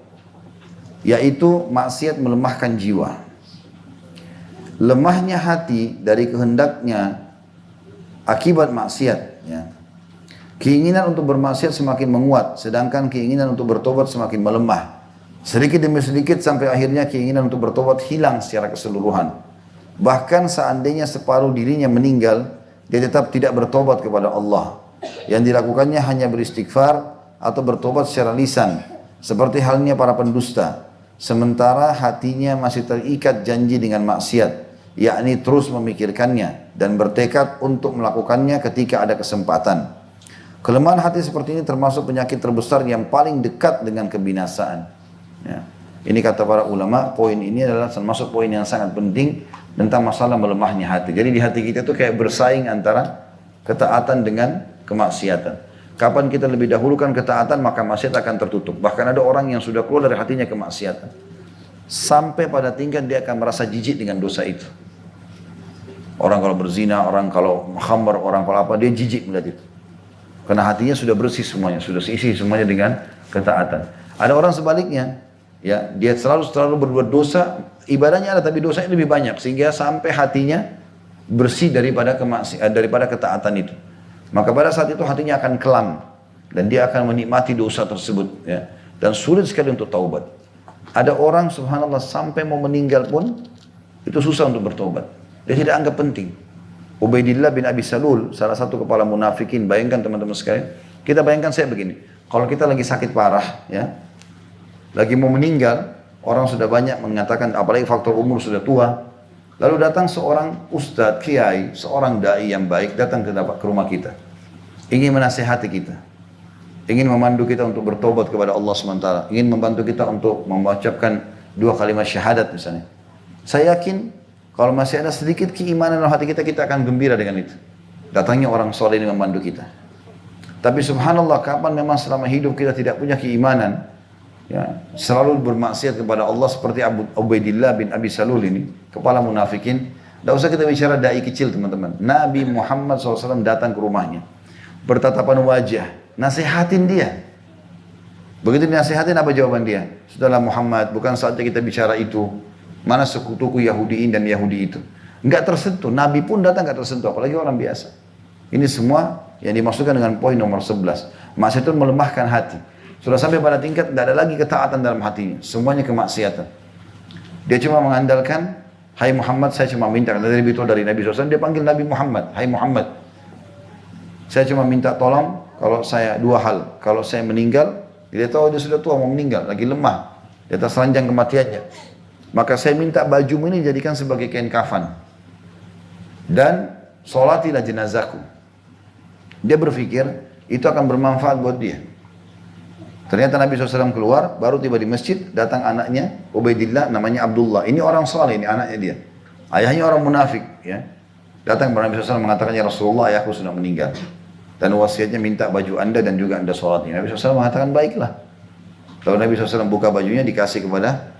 Yaitu maksiat melemahkan jiwa. Lemahnya hati dari kehendaknya akibat maksiat ya. Keinginan untuk bermaksiat semakin menguat, sedangkan keinginan untuk bertobat semakin melemah. Sedikit demi sedikit sampai akhirnya keinginan untuk bertobat hilang secara keseluruhan. Bahkan seandainya separuh dirinya meninggal, dia tetap tidak bertobat kepada Allah. Yang dilakukannya hanya beristighfar atau bertobat secara lisan, seperti halnya para pendusta. Sementara hatinya masih terikat janji dengan maksiat, yakni terus memikirkannya dan bertekad untuk melakukannya ketika ada kesempatan. Kelemahan hati seperti ini termasuk penyakit terbesar yang paling dekat dengan kebinasaan. Ya. Ini kata para ulama, poin ini adalah termasuk poin yang sangat penting tentang masalah melemahnya hati. Jadi di hati kita itu kayak bersaing antara ketaatan dengan kemaksiatan. Kapan kita lebih dahulukan ketaatan, maka maksiat akan tertutup. Bahkan ada orang yang sudah keluar dari hatinya kemaksiatan. sampai pada tingkat dia akan merasa jijik dengan dosa itu. Orang kalau berzina, orang kalau khamr, orang kalau apa, dia jijik melihat itu. Karena hatinya sudah bersih semuanya, sudah isi semuanya dengan ketaatan. Ada orang sebaliknya, ya, dia selalu berbuat dosa, ibadahnya ada tapi dosanya lebih banyak, sehingga sampai hatinya bersih daripada ketaatan itu. Maka pada saat itu hatinya akan kelam dan dia akan menikmati dosa tersebut, ya, dan sulit sekali untuk taubat. Ada orang subhanallah sampai mau meninggal pun itu susah untuk bertobat. Dia tidak anggap penting. Ubaidillah bin Abi Salul, salah satu kepala munafikin. Bayangkan teman-teman sekalian, kita bayangkan saya begini. Kalau kita lagi sakit parah, ya, lagi mau meninggal, orang sudah banyak mengatakan, apalagi faktor umur sudah tua. Lalu datang seorang ustadz, kiai, seorang dai yang baik datang ke rumah kita, ingin menasihati kita, ingin memandu kita untuk bertobat kepada Allah SWT, ingin membantu kita untuk mengucapkan 2 kalimat syahadat misalnya. Saya yakin kalau masih ada sedikit keimanan dalam hati kita, kita akan gembira dengan itu. Datangnya orang soleh ini membantu kita. Tapi subhanallah, kapan memang selama hidup kita tidak punya keimanan, ya, selalu bermaksiat kepada Allah seperti Ubaidillah bin Abi Salul ini, kepala munafikin. Tidak usah kita bicara dai kecil teman-teman. Nabi Muhammad SAW datang ke rumahnya, bertatapan wajah, nasihatin dia. Begitu dinasihatin, apa jawaban dia? Sudahlah Muhammad, bukan saatnya kita bicara itu. Mana sekutuku Yahudiin dan Yahudi itu. Enggak tersentuh, Nabi pun datang enggak tersentuh, apalagi orang biasa. Ini semua yang dimaksudkan dengan poin nomor 11. Maksiat itu melemahkan hati. Sudah sampai pada tingkat tidak ada lagi ketaatan dalam hatinya, semuanya kemaksiatan. Dia cuma mengandalkan, hai Muhammad, saya cuma minta, karena dia lebih tua dari Nabi SAW, dia panggil Nabi Muhammad, hai Muhammad, saya cuma minta tolong, kalau saya 2 hal, kalau saya meninggal, dia tahu dia sudah tua mau meninggal, lagi lemah, di atas ranjang kematiannya. Maka saya minta bajumu ini jadikan sebagai kain kafan. Dan sholatilah jenazahku. Dia berpikir itu akan bermanfaat buat dia. Ternyata Nabi SAW keluar, baru tiba di masjid, datang anaknya, Ubaidillah, namanya Abdullah. Ini orang soleh, ini anaknya dia. Ayahnya orang munafik, ya. Datang kepada Nabi SAW mengatakan, ya Rasulullah, ayahku sudah meninggal. Dan wasiatnya minta baju anda dan juga anda sholatnya. Nabi SAW mengatakan, baiklah. Lalu Nabi SAW buka bajunya, dikasih kepada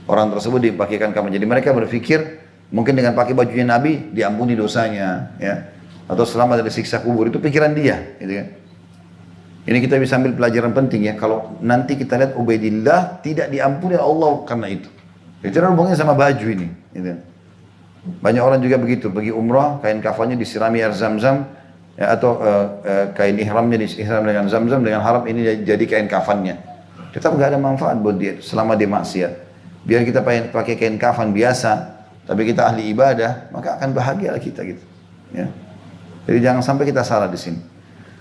orang tersebut, dipakaikan kafan. Jadi mereka berpikir mungkin dengan pakai bajunya Nabi diampuni dosanya, ya, atau selamat dari siksa kubur. Itu pikiran dia, gitu kan. Ini kita bisa ambil pelajaran penting, ya. Kalau nanti kita lihat Ubaidillah tidak diampuni Allah karena itu. Itu hubungannya sama baju ini, gitu. Banyak orang juga begitu, pergi umrah, kain kafannya disirami air zam-zam, ya, atau kain ihramnya disiram dengan zam-zam dengan harap ini jadi kain kafannya. Tetap nggak ada manfaat buat dia selama dia maksiat. Biar kita pakai kain kafan biasa, tapi kita ahli ibadah, maka akan bahagia kita gitu. Ya. Jadi jangan sampai kita salah di sini.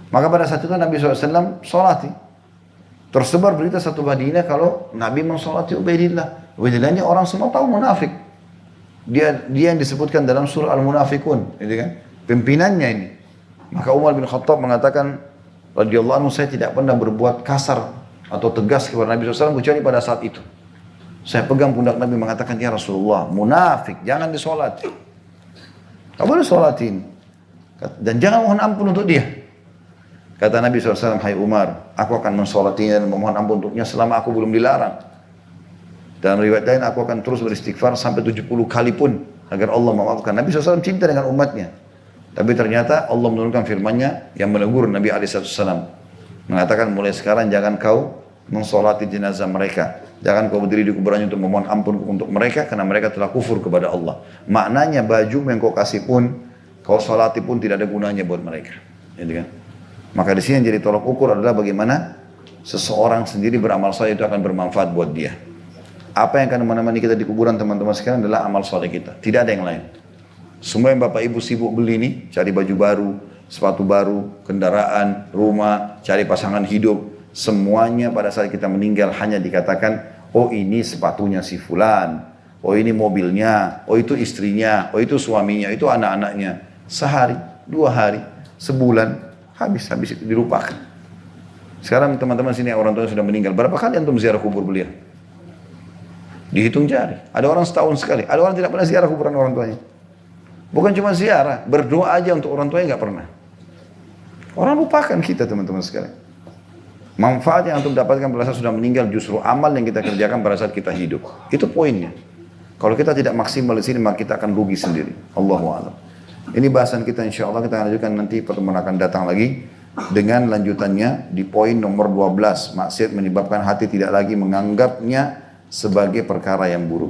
Maka pada saat itu Nabi SAW sholati. Tersebar berita satu Madinah kalau Nabi mensolati Ubaidillah. Ubaidillah ini orang semua tahu munafik. Dia yang disebutkan dalam surah Al-Munafikun, gitu kan? Pimpinannya ini. Maka Umar bin Khattab mengatakan, radhiyallahu anhu, saya tidak pernah berbuat kasar atau tegas kepada Nabi SAW kecuali pada saat itu. Saya pegang pundak Nabi mengatakan, ya Rasulullah, munafik, jangan disolati. Kamu boleh sholatin. Dan jangan mohon ampun untuk dia. Kata Nabi SAW, hai Umar, aku akan mensolatinya dan memohon ampun untuknya selama aku belum dilarang. Dan riwayat lain, aku akan terus beristighfar sampai 70 kali pun agar Allah memaafkan. Nabi SAW cinta dengan umatnya. Tapi ternyata Allah menurunkan firman-Nya yang menegur Nabi SAW. Mengatakan, mulai sekarang jangan kau mensolati jenazah mereka. Jangan kau berdiri di kuburannya untuk memohon ampun untuk mereka, karena mereka telah kufur kepada Allah. Maknanya baju yang kau kasih pun, kau solati pun tidak ada gunanya buat mereka. Gitu kan? Maka di sini yang jadi tolak ukur adalah bagaimana seseorang sendiri beramal soleh itu akan bermanfaat buat dia. Apa yang akan menemani kita di kuburan teman-teman sekalian adalah amal soleh kita. Tidak ada yang lain. Semua yang bapak ibu sibuk beli ini, cari baju baru, sepatu baru, kendaraan, rumah, cari pasangan hidup. Semuanya pada saat kita meninggal hanya dikatakan, oh ini sepatunya si fulan, oh ini mobilnya, oh itu istrinya, oh itu suaminya, itu anak-anaknya. Sehari, 2 hari, sebulan, habis itu dilupakan. Sekarang teman-teman sini orang tua sudah meninggal, berapa kali antum ziarah kubur beliau? Dihitung jari. Ada orang setahun sekali, ada orang tidak pernah ziarah kuburan orang tuanya. Bukan cuma ziarah, berdoa aja untuk orang tuanya nggak pernah. Orang lupakan kita teman-teman sekalian. Manfaat yang antum dapatkan pada saat sudah meninggal justru amal yang kita kerjakan pada saat kita hidup. Itu poinnya. Kalau kita tidak maksimal di sini, maka kita akan rugi sendiri. Allahu a'lam. Ini bahasan kita, insya Allah kita akan lanjutkan nanti, pertemuan akan datang lagi dengan lanjutannya di poin nomor 12. Maksiat menyebabkan hati tidak lagi menganggapnya sebagai perkara yang buruk.